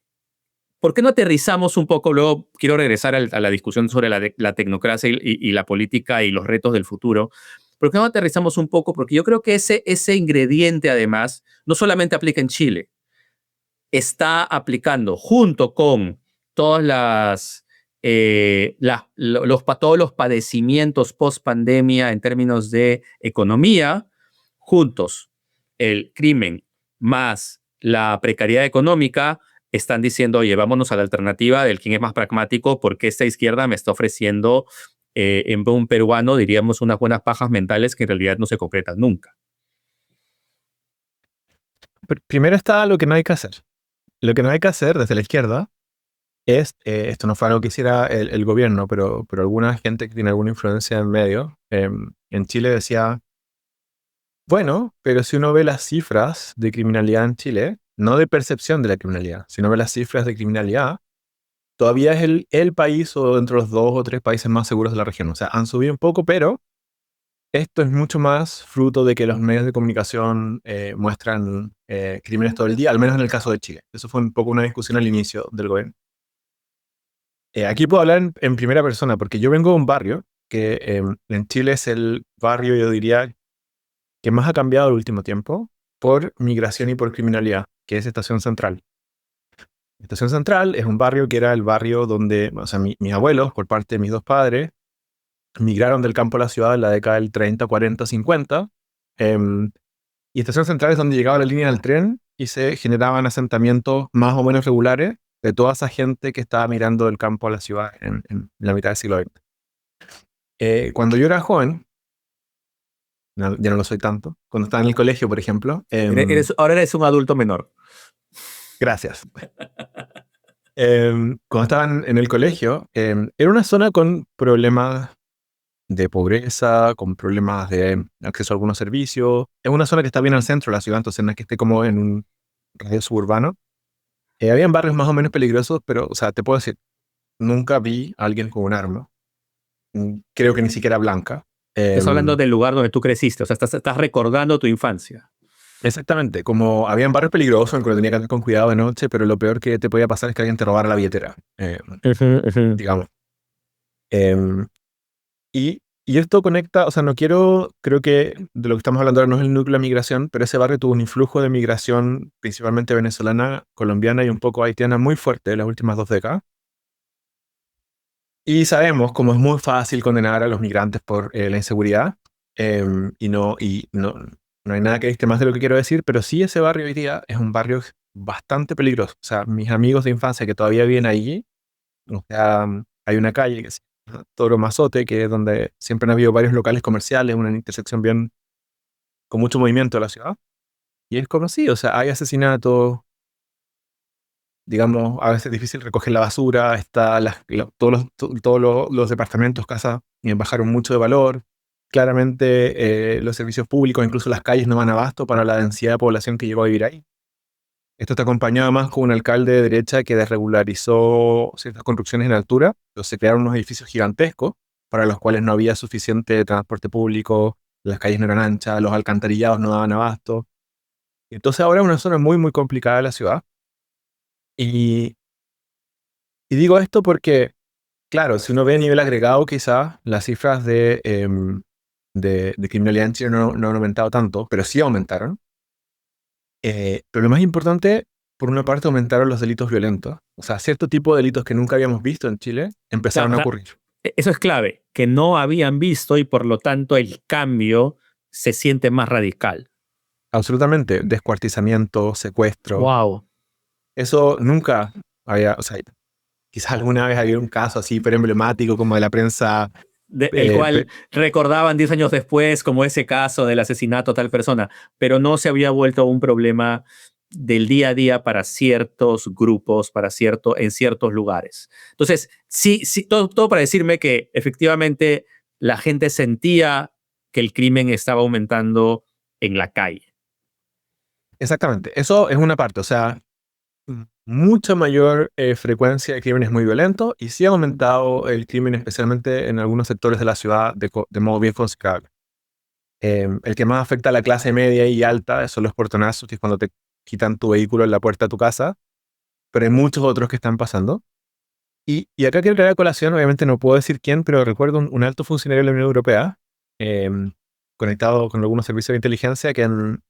¿por qué no aterrizamos un poco? Luego quiero regresar a la discusión sobre la tecnocracia y la política y los retos del futuro. ¿Por qué no aterrizamos un poco? Porque yo creo que ese ingrediente, además, no solamente aplica en Chile, está aplicando junto con todas todos los padecimientos post-pandemia en términos de economía, juntos, el crimen más la precariedad económica, están diciendo, oye, vámonos a la alternativa del quién es más pragmático, porque esta izquierda me está ofreciendo, en buen peruano, diríamos, unas buenas pajas mentales que en realidad no se concretan nunca. Primero está lo que no hay que hacer. Lo que no hay que hacer desde la izquierda es, esto no fue algo que hiciera el gobierno, pero alguna gente que tiene alguna influencia en medio, en Chile decía, bueno, pero si uno ve las cifras de criminalidad en Chile, no de percepción de la criminalidad, sino ve las cifras de criminalidad, todavía es el país o entre los 2 o 3 países más seguros de la región. O sea, han subido un poco, pero esto es mucho más fruto de que los medios de comunicación muestran crímenes todo el día, al menos en el caso de Chile. Eso fue un poco una discusión al inicio del gobierno. Aquí puedo hablar en primera persona, porque yo vengo de un barrio que en Chile es el barrio, yo diría, que más ha cambiado el último tiempo por migración y por criminalidad, que es Estación Central. Estación Central es un barrio que era el barrio donde, o sea, mis abuelos, por parte de mis dos padres, migraron del campo a la ciudad en la década del 30, 40, 50. Y Estación Central es donde llegaba la línea del tren y se generaban asentamientos más o menos regulares de toda esa gente que estaba migrando del campo a la ciudad en la mitad del siglo XX. Cuando yo era joven, ya no lo soy tanto, cuando estaba en el colegio, por ejemplo. Ahora eres un adulto menor. Gracias. Cuando estaban en el colegio, era una zona con problemas de pobreza, con problemas de acceso a algunos servicios. Es una zona que está bien al centro de la ciudad, entonces no es que esté como en un radio suburbano. Habían barrios más o menos peligrosos, pero, o sea, te puedo decir, nunca vi a alguien con un arma. Creo que ni siquiera blanca. Estás hablando del lugar donde tú creciste, o sea, estás recordando tu infancia. Exactamente, como habían barrios peligrosos en los que tenía que andar con cuidado de noche, pero lo peor que te podía pasar es que alguien te robara la billetera, digamos. Y esto conecta, o sea, creo que de lo que estamos hablando ahora no es el núcleo de migración, pero ese barrio tuvo un influjo de migración principalmente venezolana, colombiana y un poco haitiana muy fuerte en las últimas 2 décadas. Y sabemos cómo es muy fácil condenar a los migrantes por la inseguridad, y no hay nada que diste más de lo que quiero decir, pero sí ese barrio hoy día es un barrio bastante peligroso. O sea, mis amigos de infancia que todavía viven allí, o sea, hay una calle que se llama Toro Mazote, que es donde siempre han habido varios locales comerciales, una intersección bien con mucho movimiento de la ciudad. Y es como sí, o sea, hay asesinatos, digamos, a veces es difícil recoger la basura, todos los departamentos, casas, bajaron mucho de valor. Claramente los servicios públicos, incluso las calles, no van a abasto para la densidad de población que llegó a vivir ahí. Esto está acompañado más con un alcalde de derecha que desregularizó ciertas construcciones en altura. Entonces se crearon unos edificios gigantescos para los cuales no había suficiente transporte público, las calles no eran anchas, los alcantarillados no daban abasto. Entonces ahora es una zona muy, muy complicada de la ciudad. Y digo esto porque, claro, si uno ve a nivel agregado, quizás las cifras de criminalidad en Chile no han aumentado tanto, pero sí aumentaron. Pero lo más importante, por una parte, aumentaron los delitos violentos. O sea, cierto tipo de delitos que nunca habíamos visto en Chile empezaron a ocurrir. Eso es clave, que no habían visto y por lo tanto el cambio se siente más radical. Absolutamente. Descuartizamiento, secuestro. Wow. Eso nunca había, o sea, quizás alguna vez había un caso así, pero emblemático, como de la prensa el cual recordaban 10 años después como ese caso del asesinato a tal persona, pero no se había vuelto un problema del día a día para ciertos grupos, en ciertos lugares. Entonces, sí, todo para decirme que efectivamente la gente sentía que el crimen estaba aumentando en la calle. Exactamente. Eso es una parte. O sea, mucha mayor frecuencia de crímenes muy violentos y sí ha aumentado el crimen, especialmente en algunos sectores de la ciudad de modo bien considerable. El que más afecta a la clase media y alta son los portonazos, que es cuando te quitan tu vehículo en la puerta de tu casa, pero hay muchos otros que están pasando. Y acá quiero traer a colación, obviamente no puedo decir quién, pero recuerdo un alto funcionario de la Unión Europea, conectado con algunos servicios de inteligencia, que en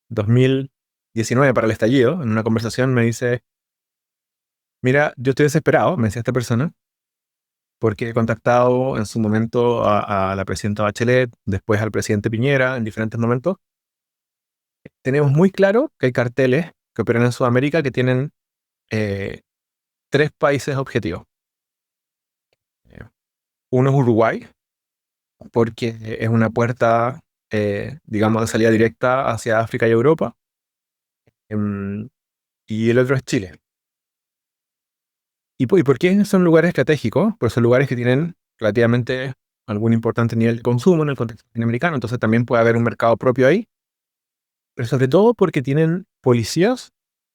2019, para el estallido, en una conversación me dice: mira, yo estoy desesperado, me decía esta persona, porque he contactado en su momento a la presidenta Bachelet, después al presidente Piñera, en diferentes momentos. Tenemos muy claro que hay carteles que operan en Sudamérica que tienen 3 países objetivos. Uno es Uruguay, porque es una puerta, digamos, de salida directa hacia África y Europa. Y el otro es Chile. ¿Y por qué son lugares estratégicos? Pues son lugares que tienen relativamente algún importante nivel de consumo en el contexto latinoamericano, entonces también puede haber un mercado propio ahí, pero sobre todo porque tienen policías,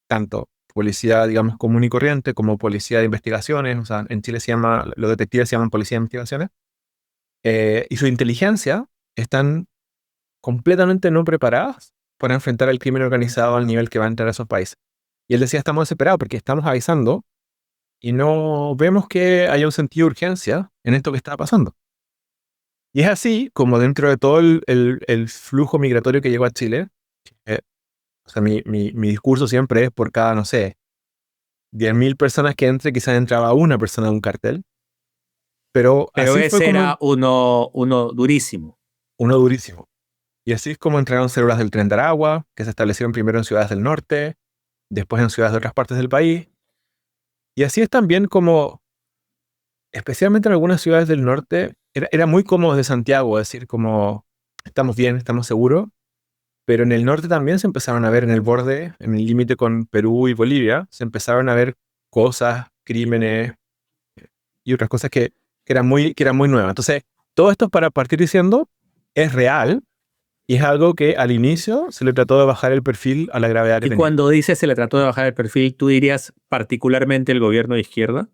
tanto policía, digamos, común y corriente, como policía de investigaciones. O sea, en Chile los detectives se llaman policía de investigaciones, y su inteligencia están completamente no preparadas para enfrentar el crimen organizado al nivel que va a entrar a esos países. Y él decía: estamos desesperados porque estamos avisando y no vemos que haya un sentido de urgencia en esto que está pasando. Y es así como dentro de todo el flujo migratorio que llegó a Chile, o sea, mi discurso siempre es: por cada, no sé, 10.000 personas que entre, quizás entraba una persona de un cartel. Pero así ese fue como era uno durísimo. uno durísimo. Y así es como entraron células del Tren de Aragua, que se establecieron primero en ciudades del norte, después en ciudades de otras partes del país. Y así es también como, especialmente en algunas ciudades del norte, era muy cómodo de Santiago decir como: estamos bien, estamos seguros. Pero en el norte también se empezaron a ver, en el borde, en el límite con Perú y Bolivia, se empezaron a ver cosas, crímenes y otras cosas que eran muy nuevas. Entonces, todo esto, para partir diciendo, es real y es algo que al inicio se le trató de bajar el perfil a la gravedad que Y tenía. cuando dices se le trató de bajar el perfil, ¿tú dirías particularmente el gobierno de izquierda?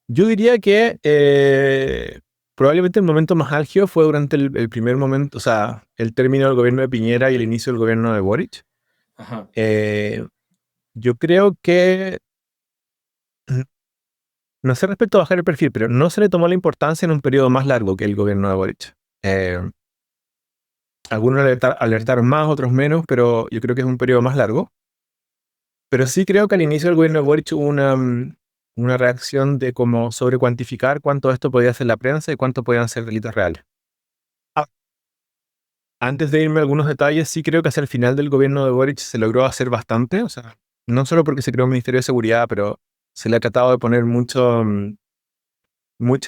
Yo diría que probablemente el momento más álgido fue durante el primer momento, o sea, el término del gobierno de Piñera y el inicio del gobierno de Boric. Ajá. Yo creo que, no sé respecto a bajar el perfil, pero no se le tomó la importancia en un periodo más largo que el gobierno de Boric. Algunos alertaron más, otros menos, pero yo creo que es un periodo más largo. Pero sí creo que al inicio del gobierno de Boric hubo una reacción de cómo sobrecuantificar cuánto esto podía hacer la prensa y cuánto podían ser delitos reales. Ah, Antes de irme a algunos detalles, sí creo que hacia el final del gobierno de Boric se logró hacer bastante. O sea, no solo porque se creó un Ministerio de Seguridad, pero se le ha tratado de poner mucha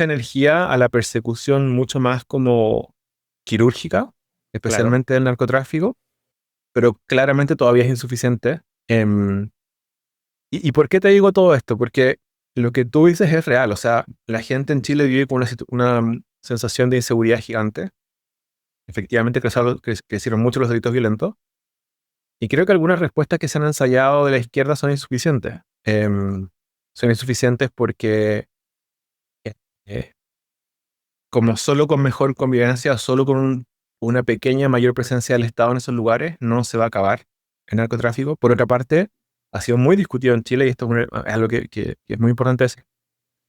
energía a la persecución mucho más como quirúrgica, especialmente del narcotráfico, pero claramente todavía es insuficiente. ¿Y por qué te digo todo esto? Porque lo que tú dices es real. O sea, la gente en Chile vive con una sensación de inseguridad gigante. Efectivamente, crecieron mucho los delitos violentos. Y creo que algunas respuestas que se han ensayado de la izquierda son insuficientes. Son insuficientes porque eh, como solo con mejor convivencia, solo con una pequeña mayor presencia del Estado en esos lugares, no se va a acabar el narcotráfico. Por otra parte, ha sido muy discutido en Chile, y esto es algo que es muy importante decir.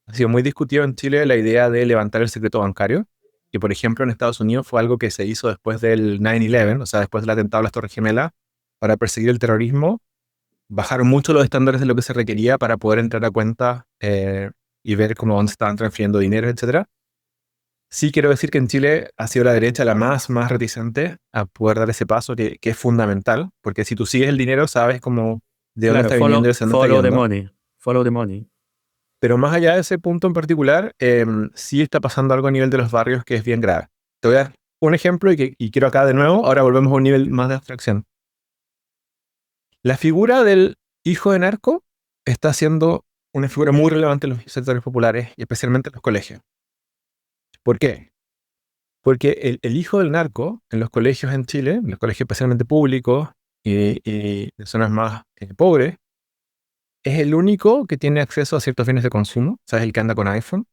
Ha sido muy discutido en Chile la idea de levantar el secreto bancario, que por ejemplo en Estados Unidos fue algo que se hizo después del 9/11, o sea, después del atentado a las Torres Gemelas, para perseguir el terrorismo. Bajaron mucho los estándares de lo que se requería para poder entrar a cuenta y ver cómo dónde estaban transfiriendo dinero, etcétera. Sí quiero decir que en Chile ha sido la derecha la más reticente a poder dar ese paso, que es fundamental, porque si tú sigues el dinero, sabes cómo de dónde Claro, está viniendo y hacia dónde está follow the yendo. money. Follow the money. Pero más allá de ese punto en particular, sí está pasando algo a nivel de los barrios que es bien grave. Te voy a dar un ejemplo y quiero acá de nuevo, ahora volvemos a un nivel más de abstracción. La figura del hijo de narco está siendo una figura muy relevante en los sectores populares y especialmente en los colegios. ¿Por qué? Porque el hijo del narco en los colegios en Chile, en los colegios especialmente públicos y de zonas más pobres, es el único que tiene acceso a ciertos bienes de consumo. O sea, es el que anda con iPhone,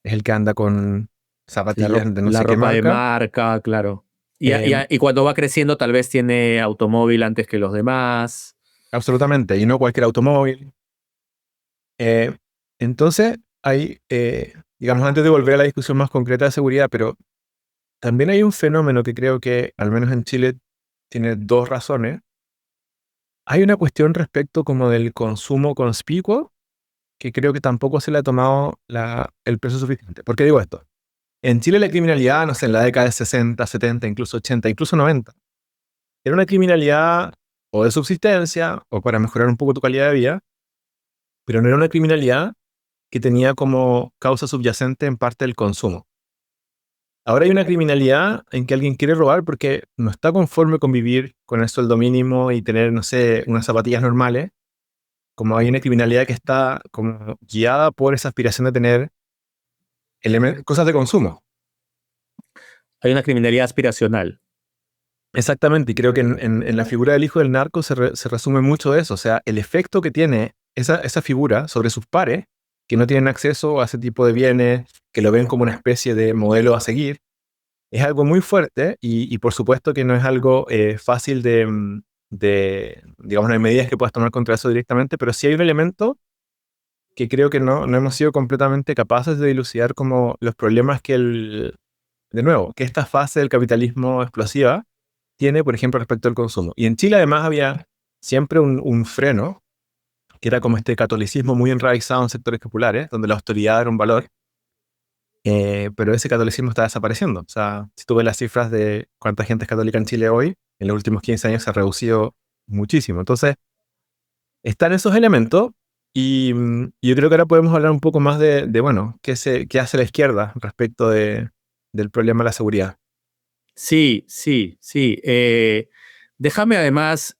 es el que anda con zapatillas de no La sé qué ropa de marca. marca, claro. Y Eh, cuando va creciendo tal vez tiene automóvil antes que los demás. Absolutamente, y no cualquier automóvil. Eh, entonces, hay, digamos, antes de volver a la discusión más concreta de seguridad, pero también hay un fenómeno que creo que, al menos en Chile, tiene dos razones. Hay una cuestión respecto como del consumo conspicuo, que creo que tampoco se le ha tomado el peso suficiente. ¿Por qué digo esto? En Chile la criminalidad, no sé, en la década de 60, 70, incluso 80, incluso 90, era una criminalidad o de subsistencia o para mejorar un poco tu calidad de vida, pero no era una criminalidad que tenía como causa subyacente en parte el consumo. Ahora hay una criminalidad en que alguien quiere robar porque no está conforme con vivir con el sueldo mínimo y tener, no sé, unas zapatillas normales. Como hay una criminalidad que está como guiada por esa aspiración de tener cosas de consumo. Hay una criminalidad aspiracional. Exactamente, y creo que en la figura del hijo del narco se resume mucho eso. O sea, el efecto que tiene esa figura sobre sus pares, que no tienen acceso a ese tipo de bienes, que lo ven como una especie de modelo a seguir, es algo muy fuerte y por supuesto que no es algo fácil digamos, no hay medidas que puedas tomar contra eso directamente, pero sí hay un elemento que creo que no hemos sido completamente capaces de dilucidar como los problemas de nuevo, que esta fase del capitalismo explosiva tiene, por ejemplo, respecto al consumo. Y en Chile además había siempre un freno, que era como este catolicismo muy enraizado en sectores populares, donde la austeridad era un valor, pero ese catolicismo está desapareciendo. O sea, si tú ves las cifras de cuánta gente es católica en Chile hoy, en los últimos 15 años se ha reducido muchísimo. Entonces, están esos elementos y yo creo que ahora podemos hablar un poco más bueno, qué hace la izquierda respecto del problema de la seguridad. Sí, sí, sí. Déjame además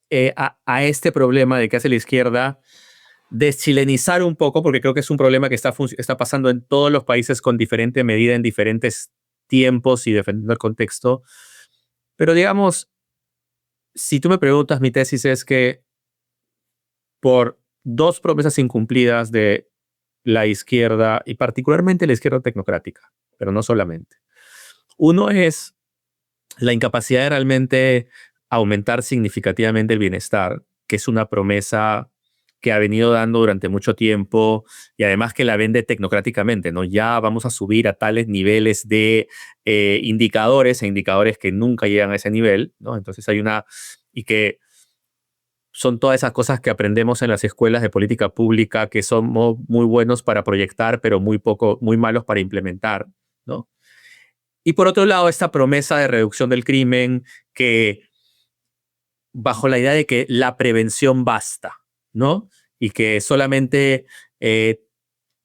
a este problema de qué hace la izquierda deschilenizar un poco, porque creo que es un problema que está pasando en todos los países con diferente medida, en diferentes tiempos y dependiendo del contexto. Pero digamos, si tú me preguntas, mi tesis es que por dos promesas incumplidas de la izquierda, y particularmente la izquierda tecnocrática, pero no solamente. Uno es la incapacidad de realmente aumentar significativamente el bienestar, que es una promesa que ha venido dando durante mucho tiempo y además que la vende tecnocráticamente, ¿no? Ya vamos a subir a tales niveles de indicadores e indicadores que nunca llegan a ese nivel, ¿no? Entonces hay y que son todas esas cosas que aprendemos en las escuelas de política pública que somos muy buenos para proyectar, pero muy malos para implementar, ¿no? Y por otro lado, esta promesa de reducción del crimen que bajo la idea de que la prevención basta, ¿no? Y que solamente,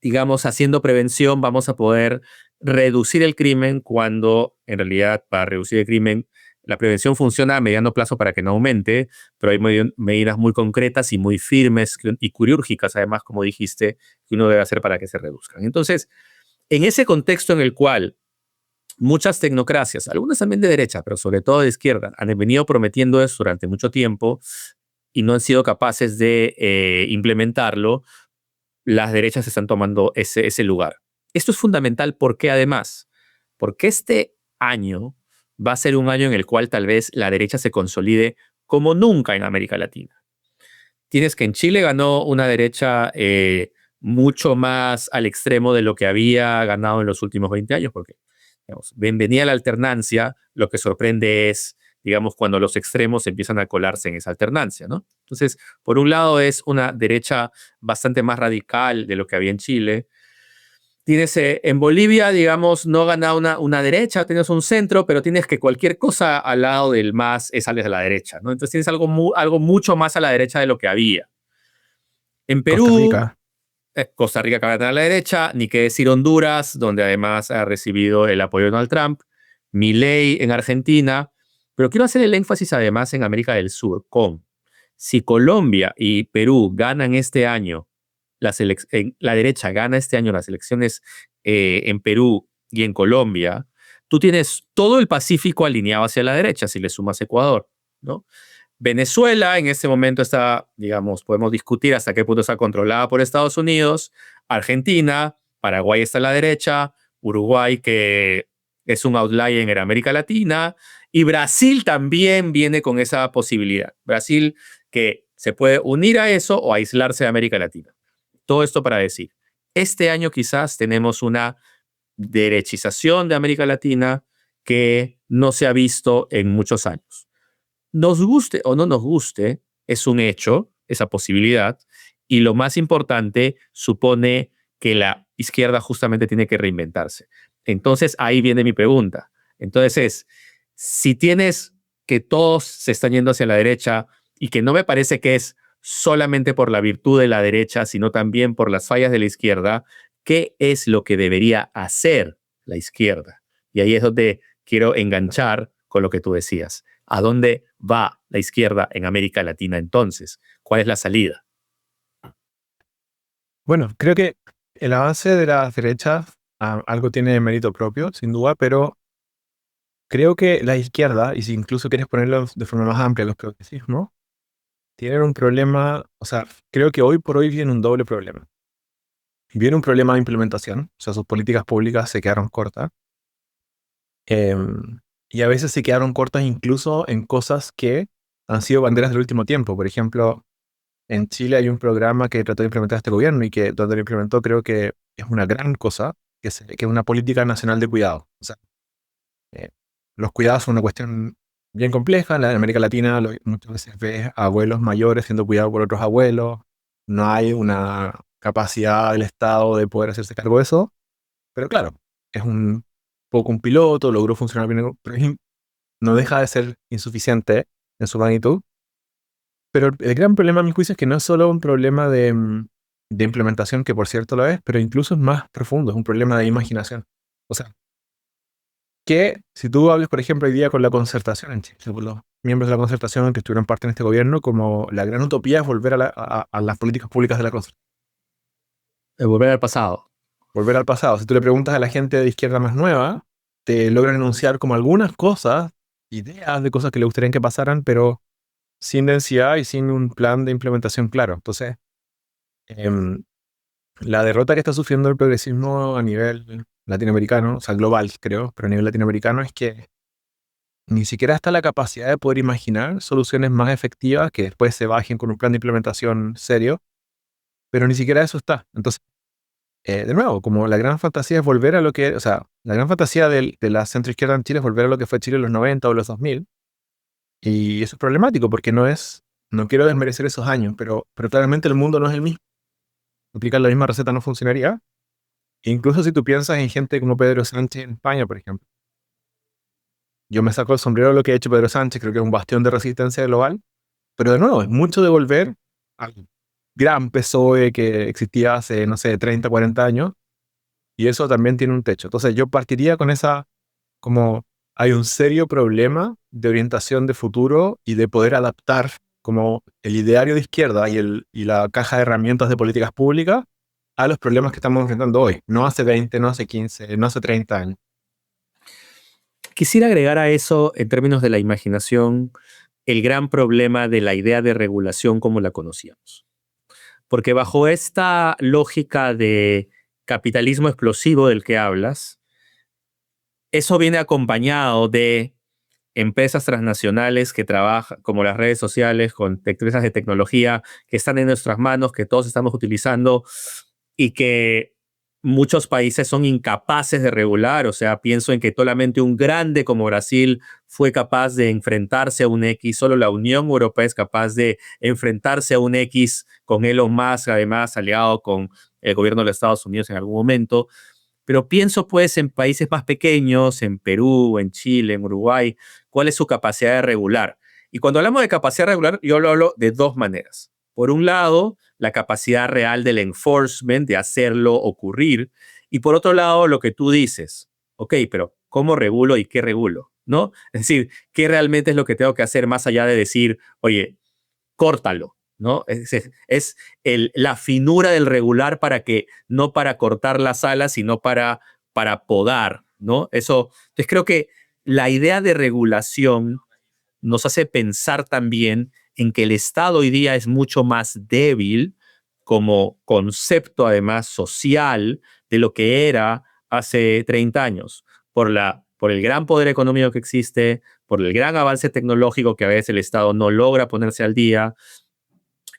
digamos, haciendo prevención vamos a poder reducir el crimen cuando, en realidad, para reducir el crimen, la prevención funciona a mediano plazo para que no aumente, pero hay medidas muy concretas y muy firmes y quirúrgicas, además, como dijiste, que uno debe hacer para que se reduzcan. Entonces, en ese contexto en el cual muchas tecnocracias, algunas también de derecha, pero sobre todo de izquierda, han venido prometiendo eso durante mucho tiempo y no han sido capaces de implementarlo, las derechas están tomando ese lugar. Esto es fundamental porque además, porque este año va a ser un año en el cual tal vez la derecha se consolide como nunca en América Latina. Tienes que en Chile ganó una derecha mucho más al extremo de lo que había ganado en los últimos 20 años, porque digamos, venía la alternancia, lo que sorprende es, digamos, cuando los extremos empiezan a colarse en esa alternancia, ¿no? Entonces, por un lado es una derecha bastante más radical de lo que había en Chile. Tienes en Bolivia, digamos, no gana una derecha, tienes un centro, pero tienes que cualquier cosa al lado del MAS sales de la derecha, ¿no? Entonces tienes algo mucho más a la derecha de lo que había. En Costa Perú, Rica. Costa Rica acaba de tener a la derecha, ni qué decir Honduras, donde además ha recibido el apoyo de Donald Trump, Milei en Argentina, pero quiero hacer el énfasis además en América del Sur, si Colombia y Perú ganan este año, la derecha gana este año las elecciones en Perú y en Colombia, tú tienes todo el Pacífico alineado hacia la derecha, si le sumas Ecuador, ¿no? Venezuela en este momento está, digamos, podemos discutir hasta qué punto está controlada por Estados Unidos. Argentina, Paraguay está a la derecha, Uruguay, que es un outlier en América Latina, y Brasil también viene con esa posibilidad. Brasil que se puede unir a eso o aislarse de América Latina. Todo esto para decir, este año quizás tenemos una derechización de América Latina que no se ha visto en muchos años. Nos guste o no nos guste, es un hecho, esa posibilidad, y lo más importante, supone que la izquierda justamente tiene que reinventarse. Entonces, ahí viene mi pregunta. Entonces, si tienes que todos se están yendo hacia la derecha y que no me parece que es solamente por la virtud de la derecha, sino también por las fallas de la izquierda, ¿qué es lo que debería hacer la izquierda? Y ahí es donde quiero enganchar con lo que tú decías. ¿A dónde va la izquierda en América Latina entonces? ¿Cuál es la salida? Bueno, creo que el avance de las derechas algo tiene de mérito propio, sin duda, pero creo que la izquierda, y si incluso quieres ponerlo de forma más amplia, los progresismos, tienen un problema, o sea, creo que hoy por hoy viene un doble problema. Viene un problema de implementación, o sea, sus políticas públicas se quedaron cortas, y a veces se quedaron cortas incluso en cosas que han sido banderas del último tiempo. Por ejemplo, en Chile hay un programa que trató de implementar este gobierno y que donde lo implementó creo que es una gran cosa, que es una política nacional de cuidado. O sea, eh, los cuidados son una cuestión bien compleja. En América Latina muchas veces ves a abuelos mayores siendo cuidados por otros abuelos. No hay una capacidad del Estado de poder hacerse cargo de eso. Pero claro, es un poco un piloto, logró funcionar bien, pero no deja de ser insuficiente en su magnitud. Pero el gran problema, a mi juicio, es que no es solo un problema de implementación, que por cierto lo es, pero incluso es más profundo, es un problema de imaginación. O sea, que si tú hablas, por ejemplo, hoy día con la concertación en Chile, con los miembros de la concertación que estuvieron parte en este gobierno, como la gran utopía es volver a las políticas públicas de la concertación. Volver al pasado. Volver al pasado. Si tú le preguntas a la gente de izquierda más nueva, te logran enunciar como algunas cosas, ideas de cosas que le gustarían que pasaran, pero sin densidad y sin un plan de implementación claro. Entonces, la derrota que está sufriendo el progresismo a nivel latinoamericano, o sea, global, creo, pero a nivel latinoamericano, es que ni siquiera está la capacidad de poder imaginar soluciones más efectivas que después se bajen con un plan de implementación serio, pero ni siquiera eso está. Entonces, de nuevo, como la gran fantasía es volver a lo que, o sea, la gran fantasía de la centroizquierda en Chile es volver a lo que fue Chile en los 90 o los 2000, y eso es problemático porque no quiero desmerecer esos años, pero claramente el mundo no es el mismo. Aplicar la misma receta no funcionaría. Incluso si tú piensas en gente como Pedro Sánchez en España, por ejemplo. Yo me saco el sombrero de lo que ha hecho Pedro Sánchez, creo que es un bastión de resistencia global, pero de nuevo, es mucho de volver al gran PSOE que existía hace, no sé, 30, 40 años, y eso también tiene un techo. Entonces yo partiría con esa, como hay un serio problema de orientación de futuro y de poder adaptar como el ideario de izquierda y la caja de herramientas de políticas públicas a los problemas que estamos enfrentando hoy. No hace 20, no hace 15, no hace 30 años. Quisiera agregar a eso, en términos de la imaginación, el gran problema de la idea de regulación como la conocíamos. Porque bajo esta lógica de capitalismo explosivo del que hablas, eso viene acompañado de empresas transnacionales que trabajan, como las redes sociales, con empresas de tecnología que están en nuestras manos, que todos estamos utilizando y que muchos países son incapaces de regular. O sea, pienso en que solamente un grande como Brasil fue capaz de enfrentarse a un X, solo la Unión Europea es capaz de enfrentarse a un X con Elon Musk, además aliado con el gobierno de los Estados Unidos en algún momento. Pero pienso pues en países más pequeños, en Perú, en Chile, en Uruguay, cuál es su capacidad de regular. Y cuando hablamos de capacidad de regular, yo lo hablo de dos maneras. Por un lado, la capacidad real del enforcement, de hacerlo ocurrir, y por otro lado, lo que tú dices, ok, pero ¿cómo regulo y qué regulo? ¿No? Es decir, ¿qué realmente es lo que tengo que hacer más allá de decir, oye, córtalo? ¿No? La finura del regular no para cortar las alas, sino para podar, ¿no? Entonces creo que la idea de regulación nos hace pensar también en que el Estado hoy día es mucho más débil como concepto, además, social de lo que era hace 30 años, por el gran poder económico que existe, por el gran avance tecnológico que a veces el Estado no logra ponerse al día,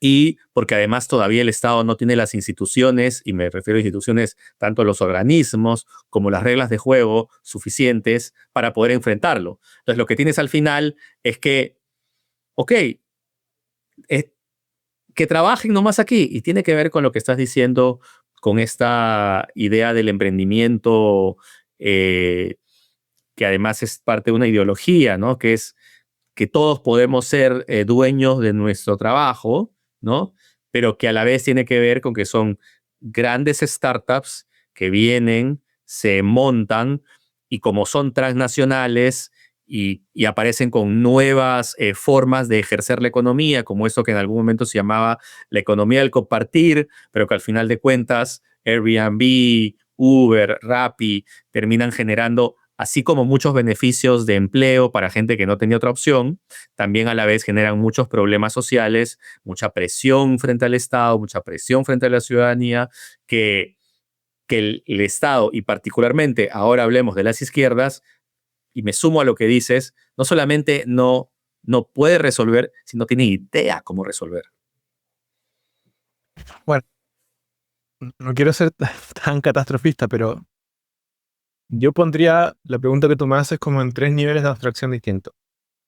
y porque además todavía el Estado no tiene las instituciones, y me refiero a instituciones, tanto los organismos como las reglas de juego suficientes para poder enfrentarlo. Entonces lo que tienes al final es que, ok, que trabajen nomás aquí, y tiene que ver con lo que estás diciendo, con esta idea del emprendimiento, que además es parte de una ideología, ¿no? Que es que todos podemos ser dueños de nuestro trabajo, ¿no? Pero que a la vez tiene que ver con que son grandes startups que vienen, se montan, y como son transnacionales y aparecen con nuevas formas de ejercer la economía, como eso que en algún momento se llamaba la economía del compartir, pero que al final de cuentas Airbnb, Uber, Rappi terminan generando, así como muchos beneficios de empleo para gente que no tenía otra opción, también a la vez generan muchos problemas sociales, mucha presión frente al Estado, mucha presión frente a la ciudadanía, que el Estado, y particularmente ahora hablemos de las izquierdas, y me sumo a lo que dices, no solamente no puede resolver, sino tiene idea cómo resolver. Bueno, no quiero ser tan catastrofista, pero yo pondría la pregunta que tú me haces como en 3 niveles de abstracción distintos.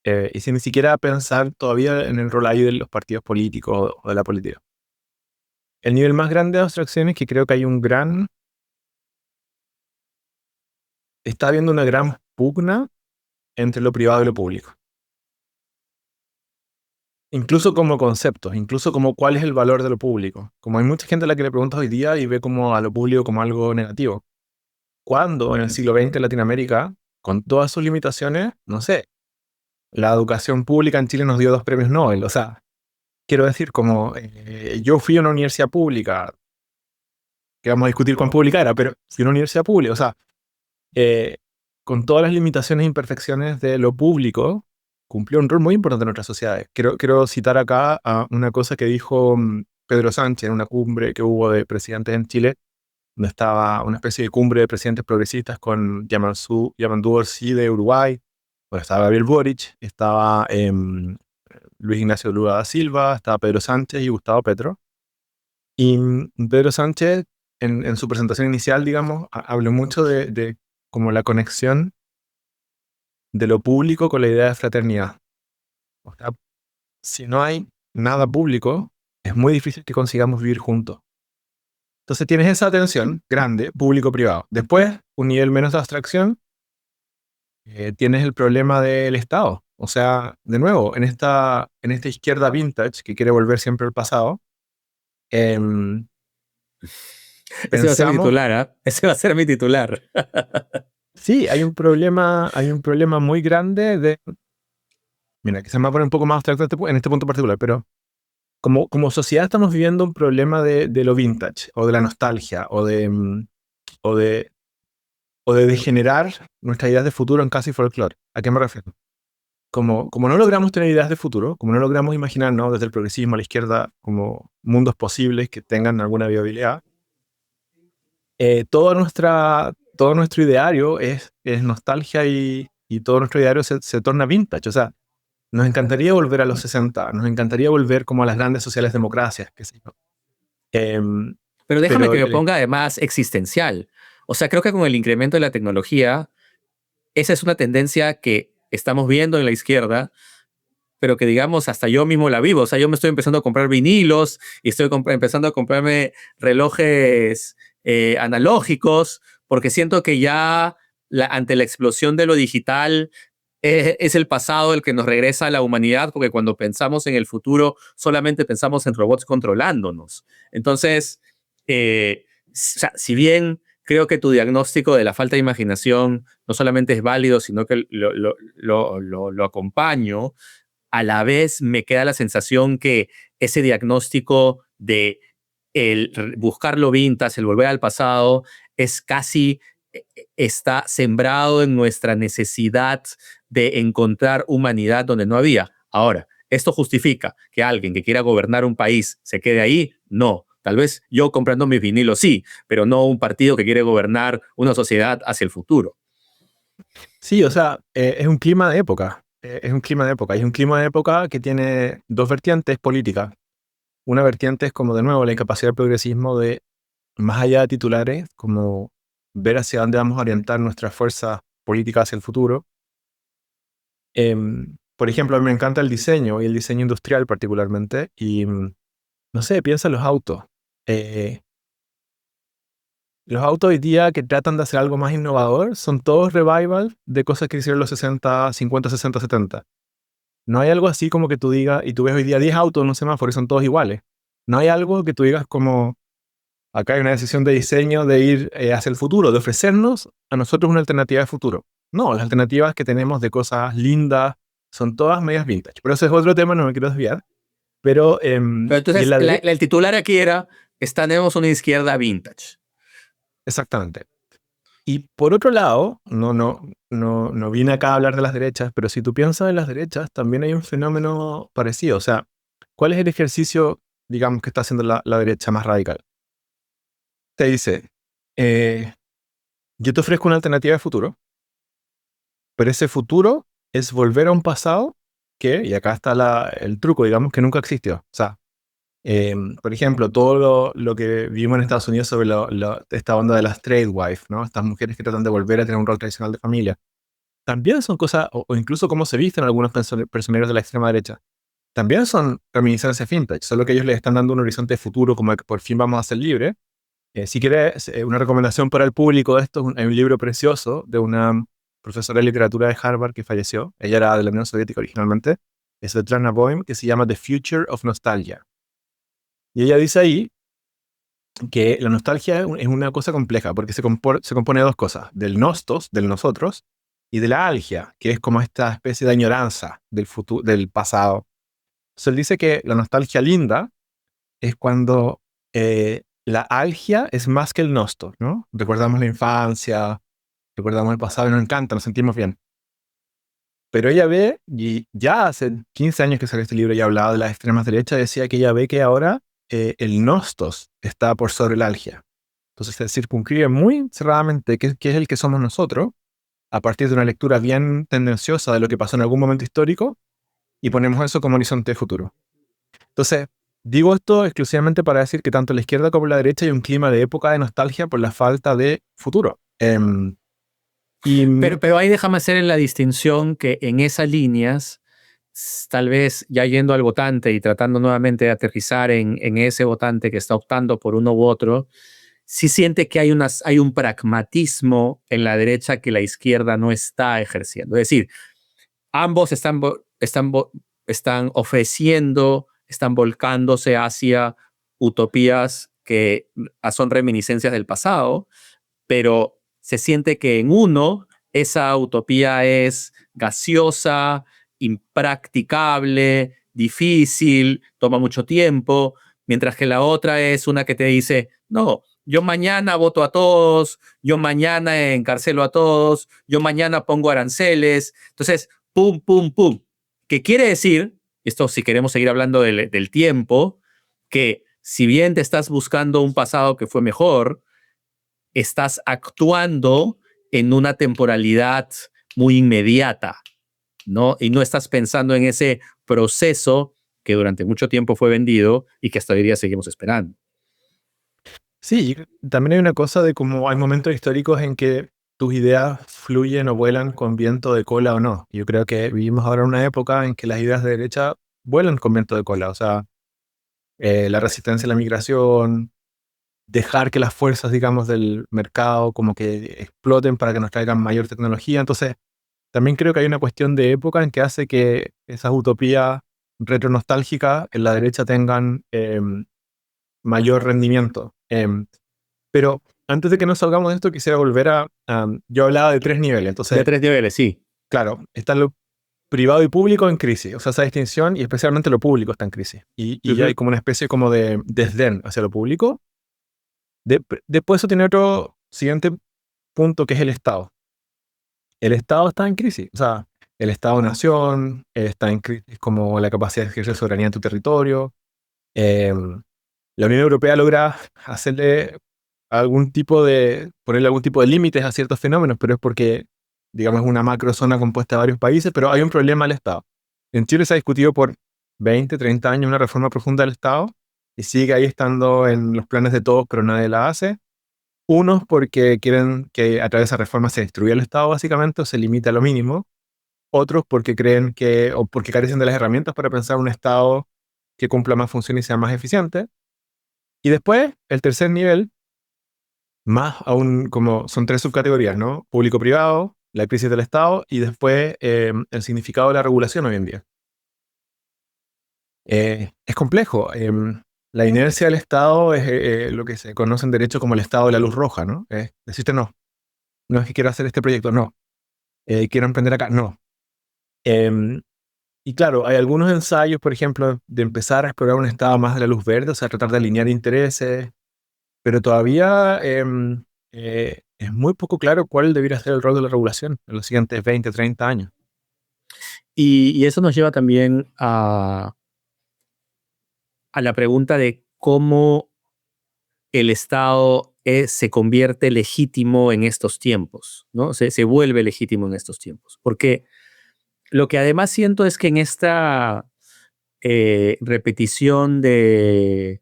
Y sin ni siquiera pensar todavía en el rol ahí de los partidos políticos o de la política. El nivel más grande de abstracción es que creo que hay está habiendo una gran pugna entre lo privado y lo público. Incluso como conceptos, incluso como cuál es el valor de lo público. Como hay mucha gente a la que le preguntas hoy día y ve como a lo público como algo negativo. Cuando en el siglo XX en Latinoamérica, con todas sus limitaciones, no sé, la educación pública en Chile nos dio 2 premios Nobel. O sea, quiero decir, como yo fui a una universidad pública, que vamos a discutir cuán pública era, pero fui a una universidad pública. O sea, con todas las limitaciones e imperfecciones de lo público, cumplió un rol muy importante en nuestras sociedades. Quiero citar acá a una cosa que dijo Pedro Sánchez en una cumbre que hubo de presidentes en Chile, donde estaba una especie de cumbre de presidentes progresistas con Yamandu Orsi de Uruguay, donde estaba Gabriel Boric, estaba Luis Ignacio Lula da Silva, estaba Pedro Sánchez y Gustavo Petro. Y Pedro Sánchez, en su presentación inicial, digamos, habló mucho de como la conexión de lo público con la idea de fraternidad. O sea, si no hay nada público, es muy difícil que consigamos vivir juntos. Entonces tienes esa tensión grande, público-privado. Después, un nivel menos de abstracción, tienes el problema del Estado. O sea, de nuevo, en esta izquierda vintage que quiere volver siempre al pasado, em, Ese va a ser mi pensamos, titular, ¿ah? Ese va a ser mi titular. sí, hay un problema muy grande de, mira, que se me va a poner un poco más abstracto en este punto particular, pero como sociedad estamos viviendo un problema de lo vintage, o de la nostalgia, o de, o de degenerar nuestras ideas de futuro en casi folclore. ¿A qué me refiero? Como no logramos tener ideas de futuro, como no logramos imaginarnos desde el progresismo a la izquierda como mundos posibles que tengan alguna viabilidad, todo nuestro ideario es nostalgia y todo nuestro ideario se torna vintage. O sea, nos encantaría volver a los 60, nos encantaría volver como a las grandes sociales democracias, qué sé yo. Pero déjame Pero que me ponga además existencial. O sea, creo que con el incremento de la tecnología, esa es una tendencia que estamos viendo en la izquierda, pero que digamos hasta yo mismo la vivo. O sea, yo me estoy empezando a comprar vinilos y estoy empezando a comprarme relojes analógicos, porque siento que ya ante la explosión de lo digital es el pasado el que nos regresa a la humanidad, porque cuando pensamos en el futuro solamente pensamos en robots controlándonos. Entonces, o sea, si bien creo que tu diagnóstico de la falta de imaginación no solamente es válido, sino que lo acompaño, a la vez me queda la sensación que ese diagnóstico de el buscar lo vintage, el volver al pasado, es casi, está sembrado en nuestra necesidad de encontrar humanidad donde no había. Ahora, ¿esto justifica que alguien que quiera gobernar un país se quede ahí? No. Tal vez yo comprando mis vinilos sí, pero no un partido que quiere gobernar una sociedad hacia el futuro. Sí, o sea, es un clima de época. Es un clima de época. Y es un clima de época que tiene dos vertientes políticas. Una vertiente es como, de nuevo, la incapacidad del progresismo de, más allá de titulares, como ver hacia dónde vamos a orientar nuestras fuerzas políticas hacia el futuro. Por ejemplo, a mí me encanta el diseño y el diseño industrial particularmente. Y, no sé, piensa en los autos. Eh, los autos hoy día que tratan de hacer algo más innovador son todos revival de cosas que hicieron los 60, 50, 60, 70. No hay algo así como que tú digas, y tú ves hoy día 10 autos en un semáforo y son todos iguales. No hay algo que tú digas como, acá hay una decisión de diseño de ir hacia el futuro, de ofrecernos a nosotros una alternativa de futuro. No, las alternativas que tenemos de cosas lindas son todas medias vintage. Pero ese es otro tema, no me quiero desviar. Pero, Pero y entonces, en la derecha, el titular aquí era, tenemos una izquierda vintage. exactamente. Y por otro lado, no vine acá a hablar de las derechas, pero si tú piensas en las derechas, también hay un fenómeno parecido. O sea, ¿cuál es el ejercicio, digamos, que está haciendo la derecha más radical? Te dice, eh, yo te ofrezco una alternativa de futuro, pero ese futuro es volver a un pasado que, y acá está el truco, digamos, que nunca existió. O sea, por ejemplo, todo lo que vimos en Estados Unidos sobre esta onda de las trade wife, ¿no? Estas mujeres que tratan de volver a tener un rol tradicional de familia. También son cosas, o incluso cómo se visten algunos personeros de la extrema derecha. También son reminiscencias vintage, solo que ellos les están dando un horizonte de futuro como que por fin vamos a ser libres. Si quieres, una recomendación para el público de esto, hay un libro precioso de una profesora de literatura de Harvard que falleció. Ella era de la Unión Soviética originalmente. Es de Trana Boym, que se llama The Future of Nostalgia. Y ella dice ahí que la nostalgia es una cosa compleja, porque se compone de dos cosas, del nostos, del nosotros, y de la algia, que es como esta especie de añoranza del futuro, del pasado. Entonces él dice que la nostalgia linda es cuando la algia es más que el nosto, ¿no? Recordamos la infancia, recordamos el pasado y nos encanta, nos sentimos bien. Pero ella ve, y ya hace 15 años que salió este libro y hablaba de las extremas derechas, decía que ella ve que ahora el nostos está por sobre la algia. Entonces se circunscribe muy cerradamente qué es el que somos nosotros, a partir de una lectura bien tendenciosa de lo que pasó en algún momento histórico, y ponemos eso como horizonte futuro. Entonces, digo esto exclusivamente para decir que tanto en la izquierda como en la derecha hay un clima de época de nostalgia por la falta de futuro. Pero ahí déjame hacer la distinción que en esas líneas, tal vez ya yendo al votante y tratando nuevamente de aterrizar en ese votante que está optando por uno u otro, sí siente que hay un pragmatismo en la derecha que la izquierda no está ejerciendo. Es decir, ambos están ofreciendo, están volcándose hacia utopías que son reminiscencias del pasado, pero se siente que en uno esa utopía es gaseosa, impracticable, difícil, toma mucho tiempo, mientras que la otra es una que te dice, no, yo mañana voto a todos, yo mañana encarcelo a todos, yo mañana pongo aranceles. Entonces, pum, pum, pum. ¿Qué quiere decir? Esto si queremos seguir hablando del tiempo, que si bien te estás buscando un pasado que fue mejor, estás actuando en una temporalidad muy inmediata, ¿no? Y no estás pensando en ese proceso que durante mucho tiempo fue vendido y que hasta hoy día seguimos esperando. Sí, también hay una cosa de cómo hay momentos históricos en que tus ideas fluyen o vuelan con viento de cola o no. Yo creo que vivimos ahora en una época en que las ideas de derecha vuelan con viento de cola. O sea, la resistencia a la migración, dejar que las fuerzas, digamos, del mercado como que exploten para que nos traigan mayor tecnología. Entonces, también creo que hay una cuestión de época en que hace que esas utopías retronostálgicas en la derecha tengan mayor rendimiento. Pero antes de que nos salgamos de esto, quisiera volver yo hablaba de 3 niveles. De Entonces, 3 niveles, sí. claro, está lo privado y público en crisis. O sea, esa distinción, y especialmente lo público está en crisis. Y ya hay como una especie como de desdén hacia lo público. Después eso tiene otro siguiente punto, que es el Estado. El Estado está en crisis. O sea, el Estado-nación está en crisis como la capacidad de ejercer soberanía en tu territorio. Eh, la Unión Europea logra ponerle algún tipo de límites a ciertos fenómenos, pero es porque, digamos, es una macrozona compuesta de varios países, pero hay un problema al Estado. En Chile se ha discutido por 20, 30 años una reforma profunda del Estado y sigue ahí estando en los planes de todos, pero nadie la hace. Unos porque quieren que a través de esa reforma se destruya el Estado básicamente o se limite a lo mínimo. Otros porque creen o porque carecen de las herramientas para pensar un Estado que cumpla más funciones y sea más eficiente. Y después, el tercer nivel, más aún como son 3 subcategorías, ¿no? Público-privado, la crisis del Estado y después el significado de la regulación hoy en día. Es complejo. La inercia del Estado es lo que se conoce en derecho como el estado de la luz roja, ¿no? Decirte no. No es que quiero hacer este proyecto, no. Quiero emprender acá, no. Em, y claro, hay algunos ensayos, por ejemplo, de empezar a explorar un estado más de la luz verde, o sea, tratar de alinear intereses, pero todavía es muy poco claro cuál debería ser el rol de la regulación en los siguientes 20, 30 años. Y eso nos lleva también a la pregunta de cómo el Estado se convierte legítimo en estos tiempos, ¿no? Se vuelve legítimo en estos tiempos. Porque lo que además siento es que en esta repetición de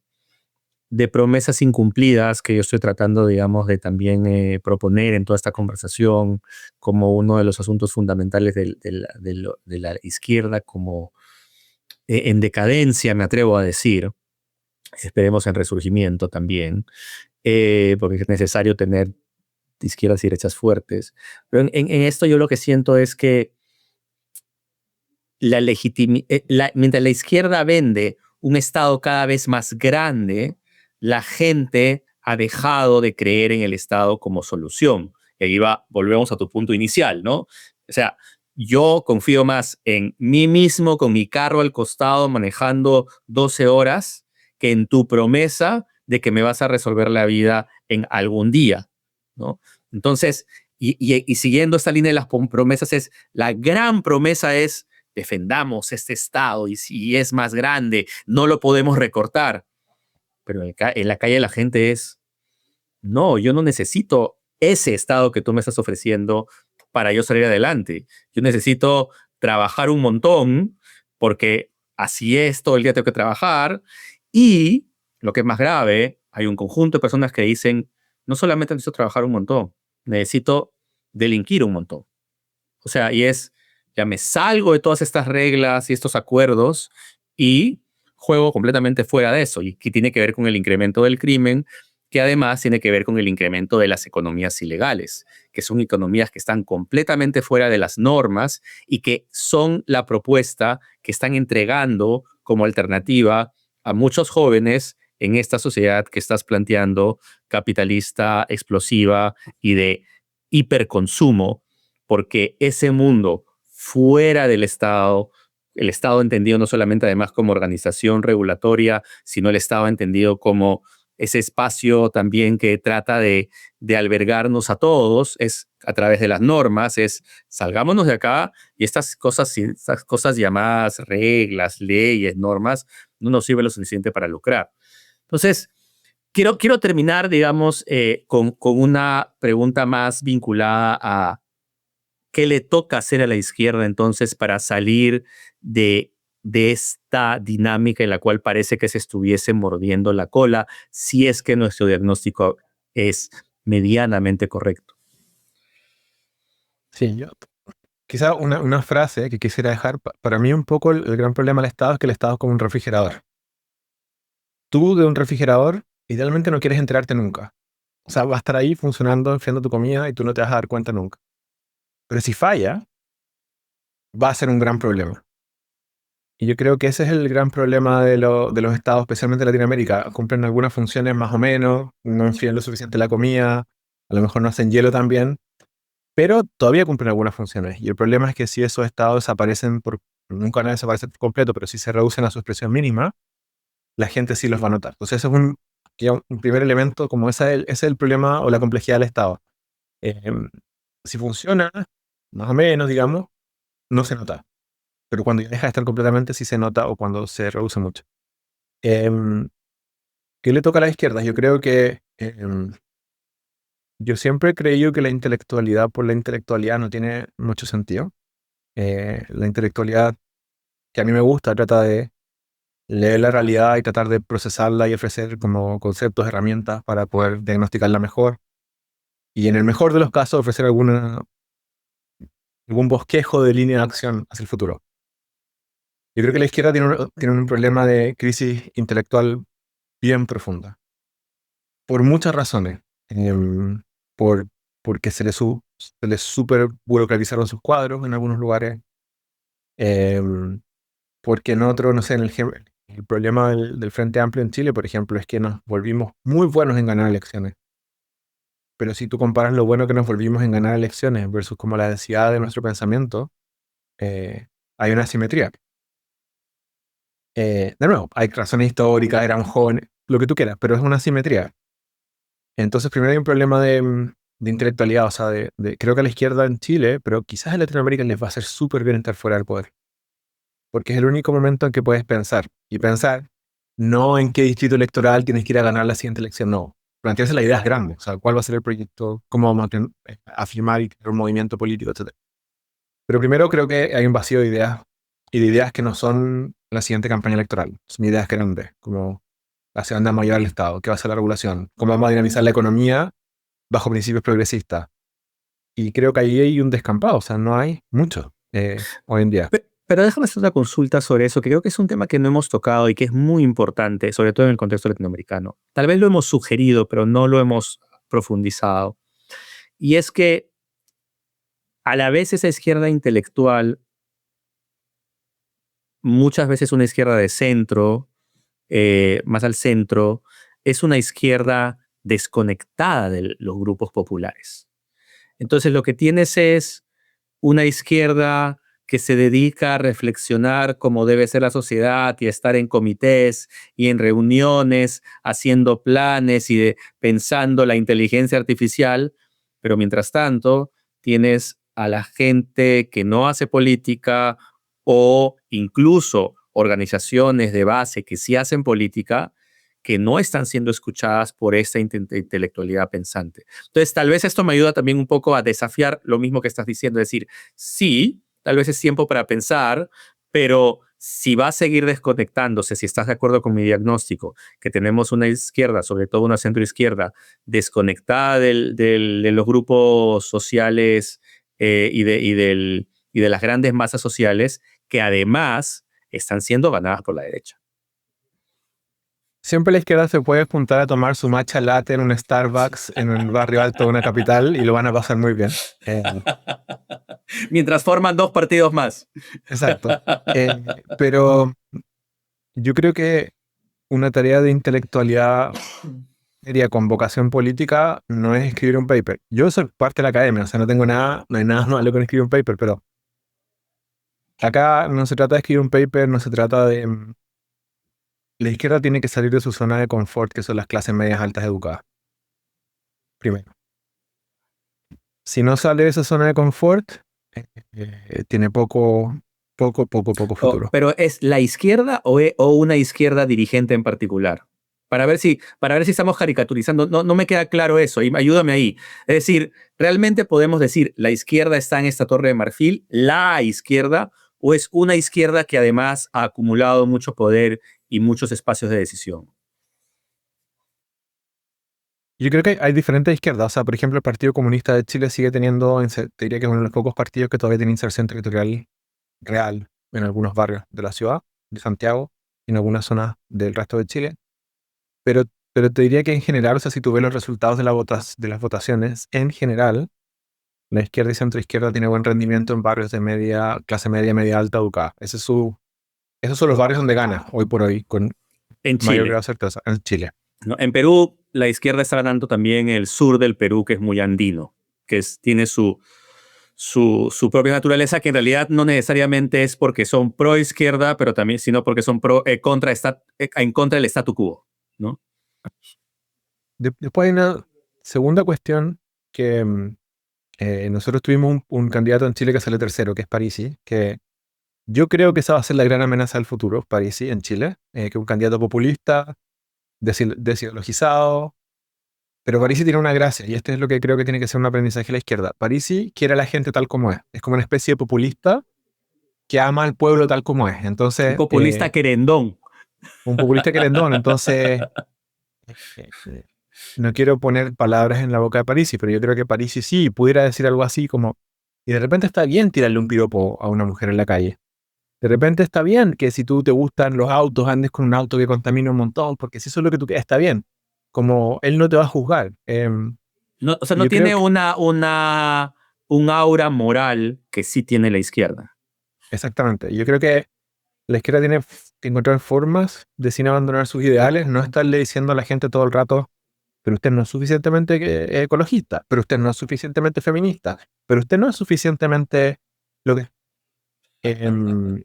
promesas incumplidas que yo estoy tratando, digamos, de también proponer en toda esta conversación como uno de los asuntos fundamentales de la izquierda, como en decadencia, me atrevo a decir, esperemos en resurgimiento también, porque es necesario tener izquierdas y derechas fuertes. Pero en esto yo lo que siento es que mientras la izquierda vende un Estado cada vez más grande, la gente ha dejado de creer en el Estado como solución. Y ahí volvemos a tu punto inicial, ¿no? O sea, yo confío más en mí mismo con mi carro al costado manejando 12 horas que en tu promesa de que me vas a resolver la vida en algún día, ¿no? Entonces, y siguiendo esta línea de las promesas, la gran promesa es defendamos este Estado y si es más grande, no lo podemos recortar. Pero en la calle la gente no, yo no necesito ese Estado que tú me estás ofreciendo para yo salir adelante. Yo necesito trabajar un montón porque así es, todo el día tengo que trabajar. Y lo que es más grave, hay un conjunto de personas que dicen, no solamente necesito trabajar un montón, necesito delinquir un montón. O sea, ya me salgo de todas estas reglas y estos acuerdos y juego completamente fuera de eso, y que tiene que ver con el incremento del crimen, que además tiene que ver con el incremento de las economías ilegales, que son economías que están completamente fuera de las normas y que son la propuesta que están entregando como alternativa a muchos jóvenes en esta sociedad que estás planteando, capitalista, explosiva y de hiperconsumo, porque ese mundo fuera del Estado, el Estado entendido no solamente además como organización regulatoria, sino el Estado entendido como ese espacio también que trata de albergarnos a todos, es a través de las normas, es salgámonos de acá y estas cosas llamadas reglas, leyes, normas, no nos sirven lo suficiente para lucrar. Entonces, quiero terminar, digamos, con una pregunta más vinculada a ¿qué le toca hacer a la izquierda entonces para salir de esta dinámica en la cual parece que se estuviese mordiendo la cola, si es que nuestro diagnóstico es medianamente correcto? Sí, quizá una frase que quisiera dejar, para mí un poco el gran problema del Estado es que el Estado es como un refrigerador. Tú de un refrigerador idealmente no quieres enterarte nunca. O sea, va a estar ahí funcionando, enfriando tu comida y tú no te vas a dar cuenta nunca. Pero si falla, va a ser un gran problema. Y yo creo que ese es el gran problema de los estados, especialmente de Latinoamérica. Cumplen algunas funciones más o menos, no enfrían lo suficiente la comida, a lo mejor no hacen hielo también, pero todavía cumplen algunas funciones. Y el problema es que si esos estados desaparecen, nunca van a desaparecer por completo, pero si se reducen a su expresión mínima, la gente sí los va a notar. Entonces ese es un primer elemento, como ese es el problema o la complejidad del estado. Eh, si funciona, más o menos, digamos, no se nota. Pero cuando ya deja de estar completamente, sí se nota o cuando se reduce mucho. Em, ¿Qué le toca a la izquierda? Yo creo que yo siempre he creído que la intelectualidad por la intelectualidad no tiene mucho sentido. La intelectualidad que a mí me gusta trata de leer la realidad y tratar de procesarla y ofrecer como conceptos, herramientas para poder diagnosticarla mejor. Y en el mejor de los casos ofrecer algún bosquejo de línea de acción hacia el futuro. Yo creo que la izquierda tiene un problema de crisis intelectual bien profunda. Por muchas razones. Em, por, porque se les super burocratizaron sus cuadros en algunos lugares. Em, Porque en otro, no sé, el problema del Frente Amplio en Chile, por ejemplo, es que nos volvimos muy buenos en ganar elecciones. Pero si tú comparas lo bueno que nos volvimos en ganar elecciones versus como la densidad de nuestro pensamiento, eh, hay una asimetría. De nuevo, hay razones históricas, éramos jóvenes, lo que tú quieras, pero es una asimetría. Entonces, primero hay un problema de intelectualidad, o sea, creo que a la izquierda en Chile, pero quizás en Latinoamérica les va a hacer súper bien estar fuera del poder. Porque es el único momento en que puedes pensar. Y pensar no en qué distrito electoral tienes que ir a ganar la siguiente elección, no. Plantearse la idea es grande, o sea, cuál va a ser el proyecto, cómo vamos a afirmar y crear un movimiento político, etc. Pero primero creo que hay un vacío de ideas y de ideas que no son la siguiente campaña electoral. Son ideas grandes, como hacia dónde vamos a llevar el Estado, qué va a ser la regulación, cómo vamos a dinamizar la economía bajo principios progresistas. Y creo que ahí hay un descampado, o sea, no hay mucho hoy en día. Pero déjame hacer una consulta sobre eso, que creo que es un tema que no hemos tocado y que es muy importante, sobre todo en el contexto latinoamericano. Tal vez lo hemos sugerido, pero no lo hemos profundizado. Y es que a la vez esa izquierda intelectual, muchas veces una izquierda de centro, más al centro, es una izquierda desconectada de los grupos populares. Entonces lo que tienes es una izquierda que se dedica a reflexionar cómo debe ser la sociedad y a estar en comités y en reuniones, haciendo planes y pensando la inteligencia artificial, pero mientras tanto tienes a la gente que no hace política o incluso organizaciones de base que sí hacen política, que no están siendo escuchadas por esta intelectualidad pensante. Entonces, tal vez esto me ayuda también un poco a desafiar lo mismo que estás diciendo, es decir, sí, tal vez es tiempo para pensar, pero si va a seguir desconectándose, si estás de acuerdo con mi diagnóstico, que tenemos una izquierda, sobre todo una centroizquierda, desconectada de los grupos sociales y de las grandes masas sociales, que además están siendo ganadas por la derecha. Siempre la izquierda se puede juntar a tomar su matcha latte en un Starbucks en el barrio alto de una capital y lo van a pasar muy bien. Mientras forman dos partidos más. Exacto. Pero yo creo que una tarea de intelectualidad seria con vocación política no es escribir un paper. Yo soy parte de la academia, o sea, no hay nada malo con escribir un paper, pero acá no se trata de escribir un paper, no se trata de... La izquierda tiene que salir de su zona de confort, que son las clases medias altas educadas. Primero. Si no sale de esa zona de confort, tiene poco futuro. Pero ¿es la izquierda o una izquierda dirigente en particular? Para ver si estamos caricaturizando. No me queda claro eso. Y ayúdame ahí. Es decir, ¿realmente podemos decir la izquierda está en esta torre de marfil, la izquierda, o es una izquierda que además ha acumulado mucho poder y muchos espacios de decisión? Yo creo que hay diferentes izquierdas. O sea, por ejemplo, el Partido Comunista de Chile sigue teniendo, te diría que es uno de los pocos partidos que todavía tiene inserción territorial real en algunos barrios de la ciudad, de Santiago, y en algunas zonas del resto de Chile. Pero, pero te diría que en general, o sea, si tú ves los resultados de las votaciones, en general, la izquierda y centroizquierda tiene buen rendimiento en barrios de clase media, media alta educada. Esos son los barrios donde gana hoy por hoy, con En mayor Chile, grado de certeza, en Chile. ¿no? En Perú, la izquierda está ganando también el sur del Perú, que es muy andino, tiene su propia naturaleza, que en realidad no necesariamente es porque son pro izquierda, pero también, sino porque son en contra del statu quo, ¿no? Después hay una segunda cuestión que nosotros tuvimos un candidato en Chile que salió tercero, que es Parisi, que yo creo que esa va a ser la gran amenaza del futuro, Parisi, en Chile, que es un candidato populista, desideologizado, pero Parisi tiene una gracia, y este es lo que creo que tiene que ser un aprendizaje de la izquierda. Parisi quiere a la gente tal como es como una especie de populista que ama al pueblo tal como es. Un Entonces, populista querendón. un populista querendón, entonces, eh, no quiero poner palabras en la boca de Parisi, pero yo creo que Parisi sí pudiera decir algo así como, y de repente está bien tirarle un piropo a una mujer en la calle. De repente está bien que si tú te gustan los autos, andes con un auto que contamina un montón, porque si eso es lo que tú quieres, está bien. Como él no te va a juzgar. No, o sea, no Yo creo tiene que, un aura moral que sí tiene la izquierda. exactamente, yo creo que la izquierda tiene que encontrar formas de sin abandonar sus ideales, no estarle diciendo a la gente todo el rato, pero usted no es suficientemente ecologista, pero usted no es suficientemente feminista, pero usted no es suficientemente lo que... em,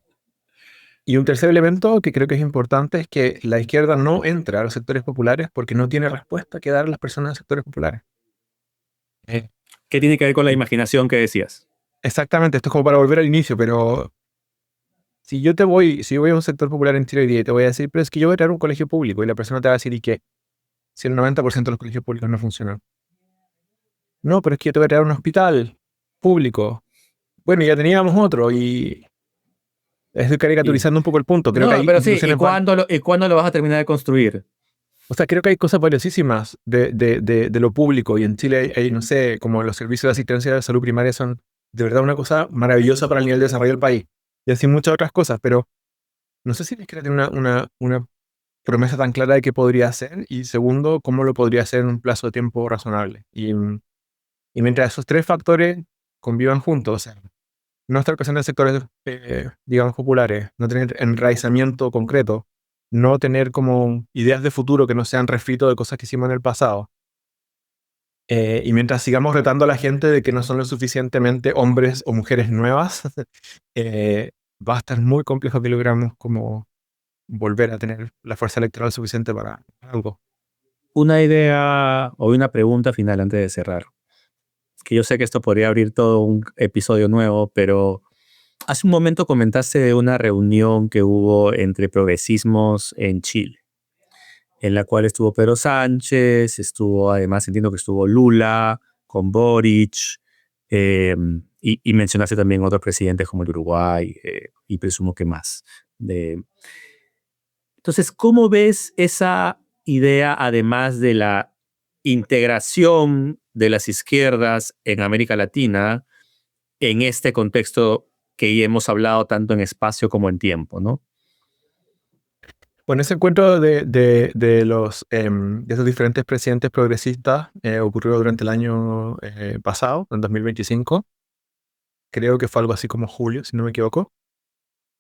y un tercer elemento que creo que es importante es que la izquierda no entra a los sectores populares porque no tiene respuesta que dar a las personas de sectores populares. Eh, ¿Qué tiene que ver con la imaginación que decías? Exactamente, esto es como para volver al inicio, pero si yo voy a un sector popular en Chile hoy día y te voy a decir, pero es que yo voy a traer un colegio público y la persona te va a decir, ¿y qué? Si el 90% de los colegios públicos no funcionan. No, pero es que yo te voy a traer un hospital público. Bueno, ya teníamos otro y estoy Sí. caricaturizando un poco el punto. Creo que No, hay pero sí, instituciones, ¿y cuándo lo vas a terminar de construir? o sea, creo que hay cosas valiosísimas de lo público y en Chile no sé, como los servicios de asistencia de salud primaria son de verdad una cosa maravillosa para el nivel de desarrollo del país y así muchas otras cosas, pero no sé si les quiere tener una promesa tan clara de qué podría hacer y segundo, cómo lo podría hacer en un plazo de tiempo razonable. Y mientras esos tres factores convivan juntos, o sea, no estar presente en sectores, digamos, populares, no tener enraizamiento concreto, no tener como ideas de futuro que no sean refrito de cosas que hicimos en el pasado. Y mientras sigamos retando a la gente de que no son lo suficientemente hombres o mujeres nuevas, va a estar muy complejo que logramos como volver a tener la fuerza electoral suficiente para algo. Una idea o una pregunta final antes de cerrar. Que yo sé que esto podría abrir todo un episodio nuevo, pero hace un momento comentaste de una reunión que hubo entre progresismos en Chile, en la cual estuvo Pedro Sánchez, además entiendo que estuvo Lula, con Boric, eh, y mencionaste también otros presidentes como el Uruguay, y presumo que más. Entonces, ¿cómo ves esa idea, además de la integración de las izquierdas en América Latina, en este contexto que ya hemos hablado tanto en espacio como en tiempo, ¿no? Bueno, ese encuentro de esos diferentes presidentes progresistas ocurrió durante el año pasado, en 2025. Creo que fue algo así como julio, si no me equivoco.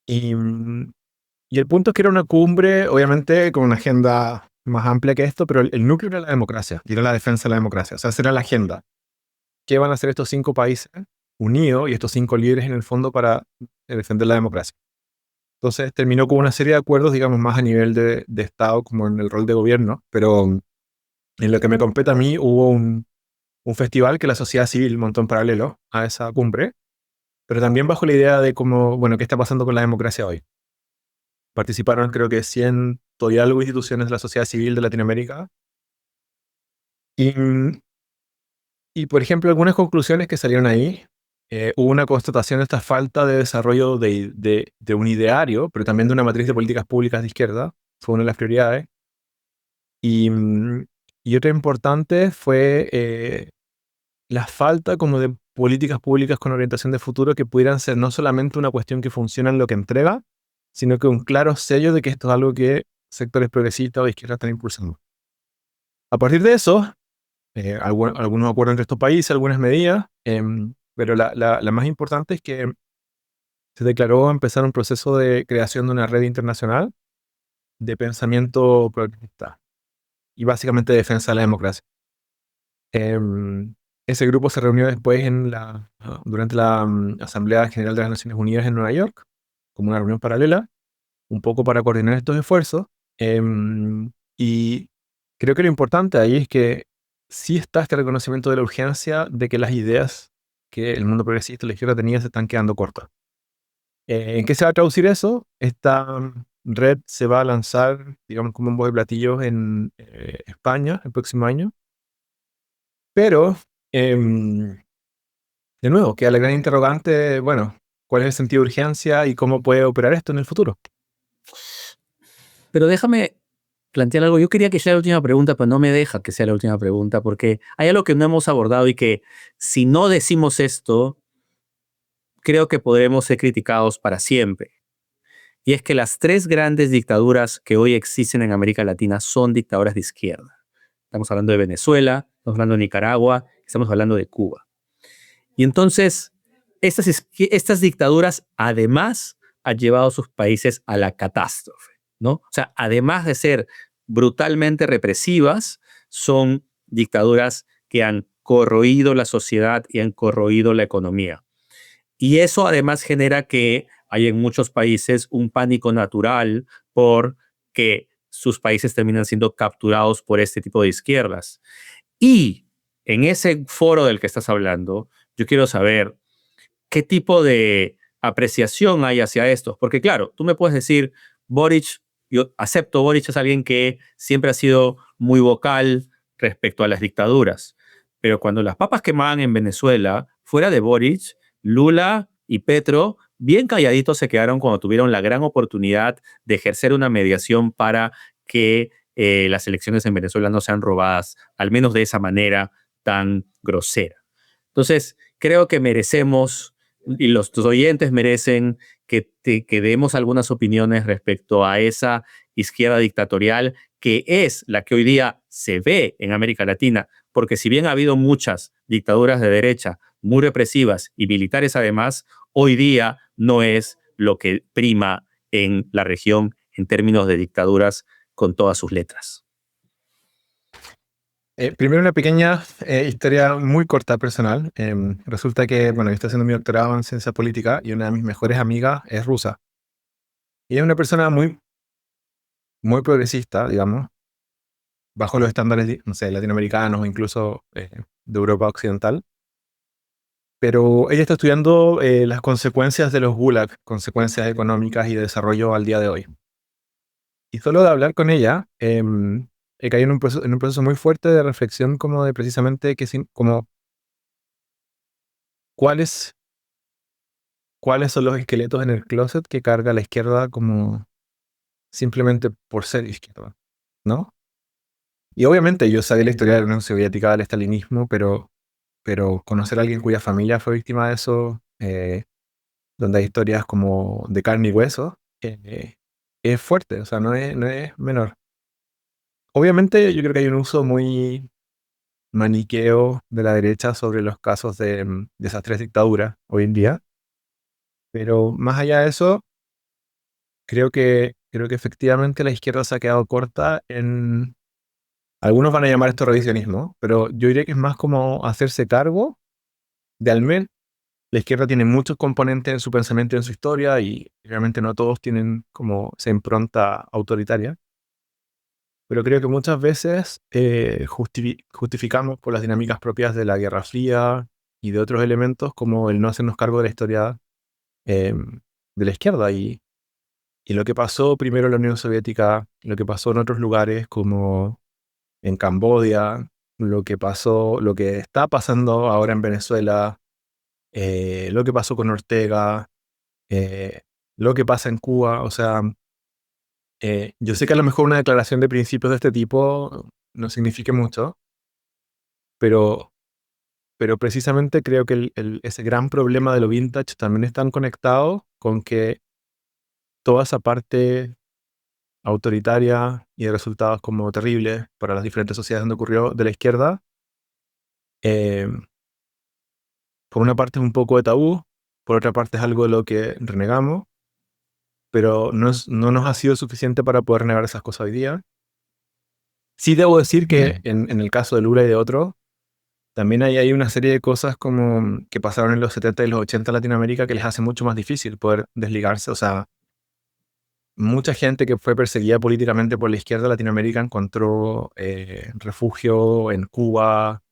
Y, y el punto es que era una cumbre, obviamente, con una agenda más amplia que esto, pero el núcleo era la democracia, y era la defensa de la democracia. O sea, esa era la agenda. ¿Qué van a hacer estos 5 países unidos y estos 5 líderes en el fondo para defender la democracia? Entonces terminó con una serie de acuerdos, digamos, más a nivel de Estado, como en el rol de gobierno, pero en lo que me compete a mí hubo un festival que la sociedad civil montó en paralelo a esa cumbre, pero también bajo la idea de cómo, bueno, qué está pasando con la democracia hoy. Participaron creo que 100 y algo instituciones de la sociedad civil de Latinoamérica. Y, y por ejemplo, algunas conclusiones que salieron ahí, hubo una constatación de esta falta de desarrollo de un ideario, pero también de una matriz de políticas públicas de izquierda, fue una de las prioridades. Y, y otra importante fue la falta como de políticas públicas con orientación de futuro que pudieran ser no solamente una cuestión que funciona en lo que entrega, sino que un claro sello de que esto es algo que sectores progresistas o de izquierda están impulsando. A partir de eso, algunos acuerdos entre estos países, algunas medidas, pero la más importante es que se declaró empezar un proceso de creación de una red internacional de pensamiento progresista y básicamente defensa de la democracia. Ese grupo se reunió después durante la Asamblea General de las Naciones Unidas en Nueva York, como una reunión paralela, un poco para coordinar estos esfuerzos. Y creo que lo importante ahí es que sí está este reconocimiento de la urgencia de que las ideas que el mundo progresista y la izquierda tenía se están quedando cortas. ¿En qué se va a traducir eso? Esta red se va a lanzar, digamos, como un bombo de platillos en España el próximo año. Pero, de nuevo, queda la gran interrogante, bueno, ¿cuál es el sentido de urgencia y cómo puede operar esto en el futuro? Pero déjame plantear algo. Yo quería que sea la última pregunta, pero no me deja que sea la última pregunta, porque hay algo que no hemos abordado y que si no decimos esto, creo que podremos ser criticados para siempre. Y es que las tres grandes dictaduras que hoy existen en América Latina son dictaduras de izquierda. Estamos hablando de Venezuela, estamos hablando de Nicaragua, estamos hablando de Cuba. Y entonces, estas dictaduras además han llevado a sus países a la catástrofe, ¿no? O sea, además de ser brutalmente represivas, son dictaduras que han corroído la sociedad y han corroído la economía. Y eso además genera que hay en muchos países un pánico natural por que sus países terminan siendo capturados por este tipo de izquierdas. Y en ese foro del que estás hablando, yo quiero saber qué tipo de apreciación hay hacia estos. Porque claro, tú me puedes decir, Boric, yo acepto, Boric es alguien que siempre ha sido muy vocal respecto a las dictaduras. Pero cuando las papas quemaban en Venezuela, fuera de Boric, Lula y Petro, bien calladitos se quedaron cuando tuvieron la gran oportunidad de ejercer una mediación para que las elecciones en Venezuela no sean robadas, al menos de esa manera tan grosera. Entonces, creo que merecemos, y los oyentes merecen, que demos algunas opiniones respecto a esa izquierda dictatorial que es la que hoy día se ve en América Latina, porque si bien ha habido muchas dictaduras de derecha muy represivas y militares además, hoy día no es lo que prima en la región en términos de dictaduras con todas sus letras. Primero una pequeña historia muy corta personal. Resulta que, bueno, yo estoy haciendo mi doctorado en ciencia política y una de mis mejores amigas es rusa. Y es una persona muy, muy progresista, digamos, bajo los estándares, no sé, latinoamericanos o incluso de Europa Occidental. Pero ella está estudiando las consecuencias de los Gulag, consecuencias económicas y de desarrollo al día de hoy. Y solo de hablar con ella, he caído en un proceso muy fuerte de reflexión como de precisamente como cuáles son los esqueletos en el closet que carga la izquierda como simplemente por ser izquierda, ¿no? Y obviamente yo sabía la historia de la Unión Soviética, del estalinismo, pero conocer a alguien cuya familia fue víctima de eso, donde hay historias como de carne y hueso, es fuerte, o sea, no es menor. Obviamente yo creo que hay un uso muy maniqueo de la derecha sobre los casos de esas tres dictaduras hoy en día, pero más allá de eso, creo que efectivamente la izquierda se ha quedado corta en... Algunos van a llamar esto revisionismo, pero yo diría que es más como hacerse cargo de al menos la izquierda tiene muchos componentes en su pensamiento y en su historia y realmente no todos tienen como esa impronta autoritaria. Pero creo que muchas veces justificamos por las dinámicas propias de la Guerra Fría y de otros elementos como el no hacernos cargo de la historia eh, de la izquierda y lo que pasó primero en la Unión Soviética, lo que pasó en otros lugares como en Camboya, lo que está pasando ahora en Venezuela, lo que pasó con Ortega, eh, lo que pasa en Cuba. O sea, yo sé que a lo mejor una declaración de principios de este tipo no signifique mucho, pero, pero precisamente creo que ese gran problema de lo vintage también están conectados con que toda esa parte autoritaria y de resultados como terribles para las diferentes sociedades donde ocurrió de la izquierda, Eh, por una parte es un poco de tabú, por otra parte es algo de lo que renegamos, pero no nos ha sido suficiente para poder negar esas cosas hoy día. Sí debo decir que en el caso de Lula y de otros, también hay una serie de cosas como que pasaron en los 70 y los 80 en Latinoamérica que les hace mucho más difícil poder desligarse. O sea, mucha gente que fue perseguida políticamente por la izquierda de Latinoamérica encontró refugio en Cuba.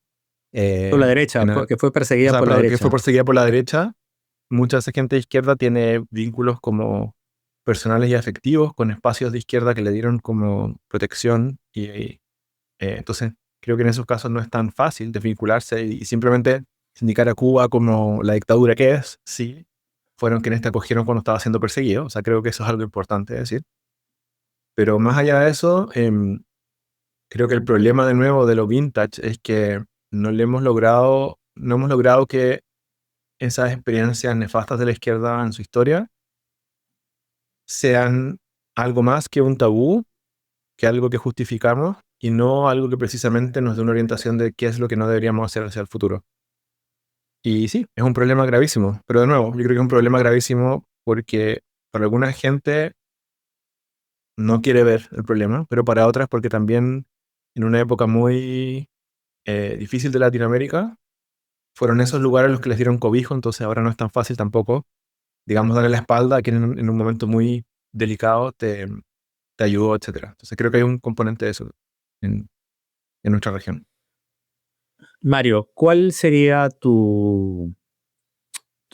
Por la derecha, que fue perseguida por la perdón, que fue derecha. perseguida por la derecha. Mucha de esa gente de izquierda tiene vínculos como personales y afectivos con espacios de izquierda que le dieron como protección y entonces creo que en esos casos no es tan fácil desvincularse y simplemente indicar a Cuba como la dictadura que es, sí, fueron quienes te acogieron cuando estaba siendo perseguido. O sea, creo que eso es algo importante decir. Pero más allá de eso, creo que el problema de nuevo de lo vintage es que no hemos logrado que esas experiencias nefastas de la izquierda en su historia sean algo más que un tabú, que algo que justificamos y no algo que precisamente nos dé una orientación de qué es lo que no deberíamos hacer hacia el futuro. Y sí, es un problema gravísimo, pero de nuevo, yo creo que es un problema gravísimo porque para alguna gente no quiere ver el problema, pero para otras porque también en una época muy difícil de Latinoamérica fueron esos lugares los que les dieron cobijo, entonces ahora no es tan fácil tampoco, digamos, darle la espalda a quien en un momento muy delicado te ayudó, etcétera. Entonces creo que hay un componente de eso en, en nuestra región. Mario, ¿cuál sería tu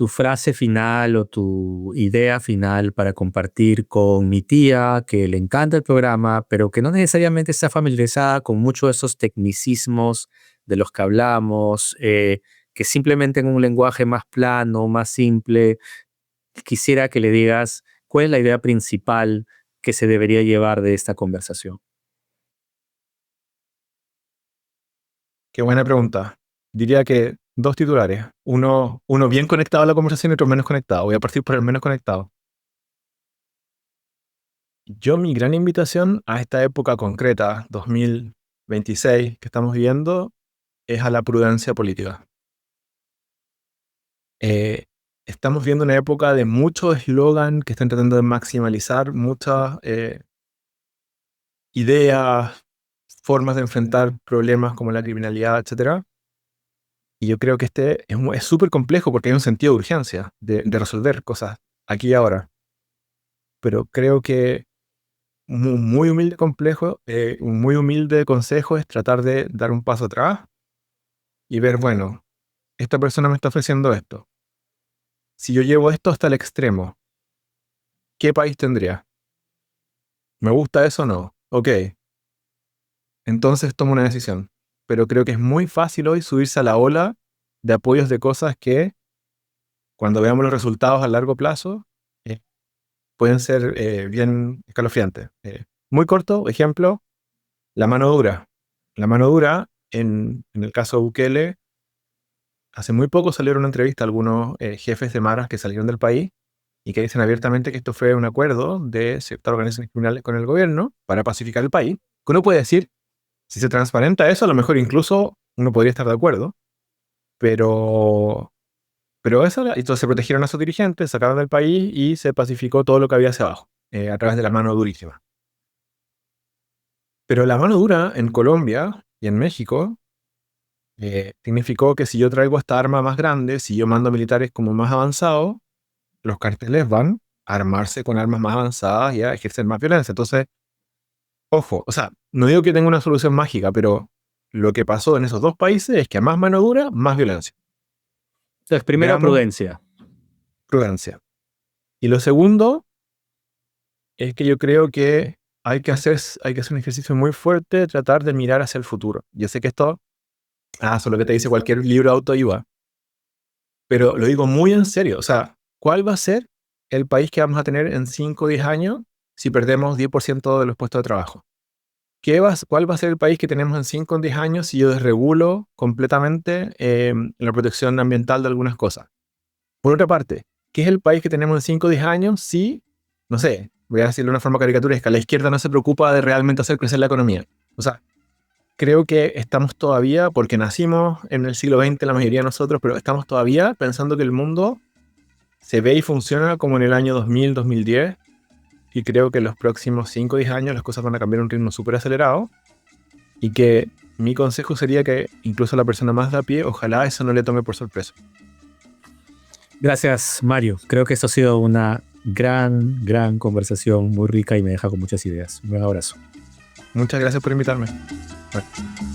frase final o tu idea final para compartir con mi tía, que le encanta el programa, pero que no necesariamente está familiarizada con muchos de esos tecnicismos de los que hablamos, que simplemente en un lenguaje más plano, más simple, quisiera que le digas cuál es la idea principal que se debería llevar de esta conversación? Qué buena pregunta. Diría que dos titulares. Uno bien conectado a la conversación y otro menos conectado. Voy a partir por el menos conectado. Mi gran invitación a esta época concreta, 2026, que estamos viviendo, es a la prudencia política. Estamos viendo una época de mucho eslogan que están tratando de maximalizar muchas ideas, formas de enfrentar problemas como la criminalidad, etcétera. Y yo creo que es súper complejo porque hay un sentido de urgencia de resolver cosas aquí y ahora. Pero creo que un muy humilde complejo, un muy humilde consejo es tratar de dar un paso atrás y ver, bueno, esta persona me está ofreciendo esto. Si yo llevo esto hasta el extremo, ¿qué país tendría? ¿Me gusta eso o no? Ok, entonces tomo una decisión. Pero creo que es muy fácil hoy subirse a la ola de apoyos de cosas que, cuando veamos los resultados a largo plazo, eh, pueden ser bien escalofriantes. Muy corto, ejemplo, la mano dura. La mano dura, en el caso de Bukele, hace muy poco salieron una entrevista a algunos jefes de maras que salieron del país y que dicen abiertamente que esto fue un acuerdo de ciertas organizaciones criminales con el gobierno para pacificar el país. Que uno puede decir, si se transparenta eso, a lo mejor incluso uno podría estar de acuerdo, pero eso, entonces se protegieron a sus dirigentes, sacaron del país y se pacificó todo lo que había hacia abajo, a través de la mano durísima. Pero la mano dura en Colombia y en México significó que si yo traigo esta arma más grande, si yo mando militares como más avanzados, los carteles van a armarse con armas más avanzadas y a ejercer más violencia. Entonces, ojo, o sea, no digo que tenga una solución mágica, pero lo que pasó en esos dos países es que a más mano dura, más violencia. Entonces, primero, Veamos, prudencia. prudencia. Y lo segundo es que yo creo que hay que hacer un ejercicio muy fuerte de tratar de mirar hacia el futuro. Yo sé que esto, eso es lo que te dice cualquier libro de autoayuda, pero lo digo muy en serio. O sea, ¿cuál va a ser el país que vamos a tener en 5 o 10 años si perdemos 10% de los puestos de trabajo? ¿Cuál va a ser el país que tenemos en 5 o 10 años si yo desregulo completamente la protección ambiental de algunas cosas? Por otra parte, ¿qué es el país que tenemos en 5 o 10 años si, no sé, voy a decirlo de una forma caricaturesca, la izquierda no se preocupa de realmente hacer crecer la economía? O sea, creo que estamos todavía, porque nacimos en el siglo XX la mayoría de nosotros, pero estamos todavía pensando que el mundo se ve y funciona como en el año 2000, 2010, y creo que en los próximos 5 o 10 años las cosas van a cambiar a un ritmo súper acelerado, y que mi consejo sería que incluso a la persona más de a pie, ojalá eso no le tome por sorpresa. Gracias, Mario. Creo que esto ha sido una gran conversación, muy rica y me deja con muchas ideas. Un buen abrazo. Muchas gracias por invitarme. Bueno.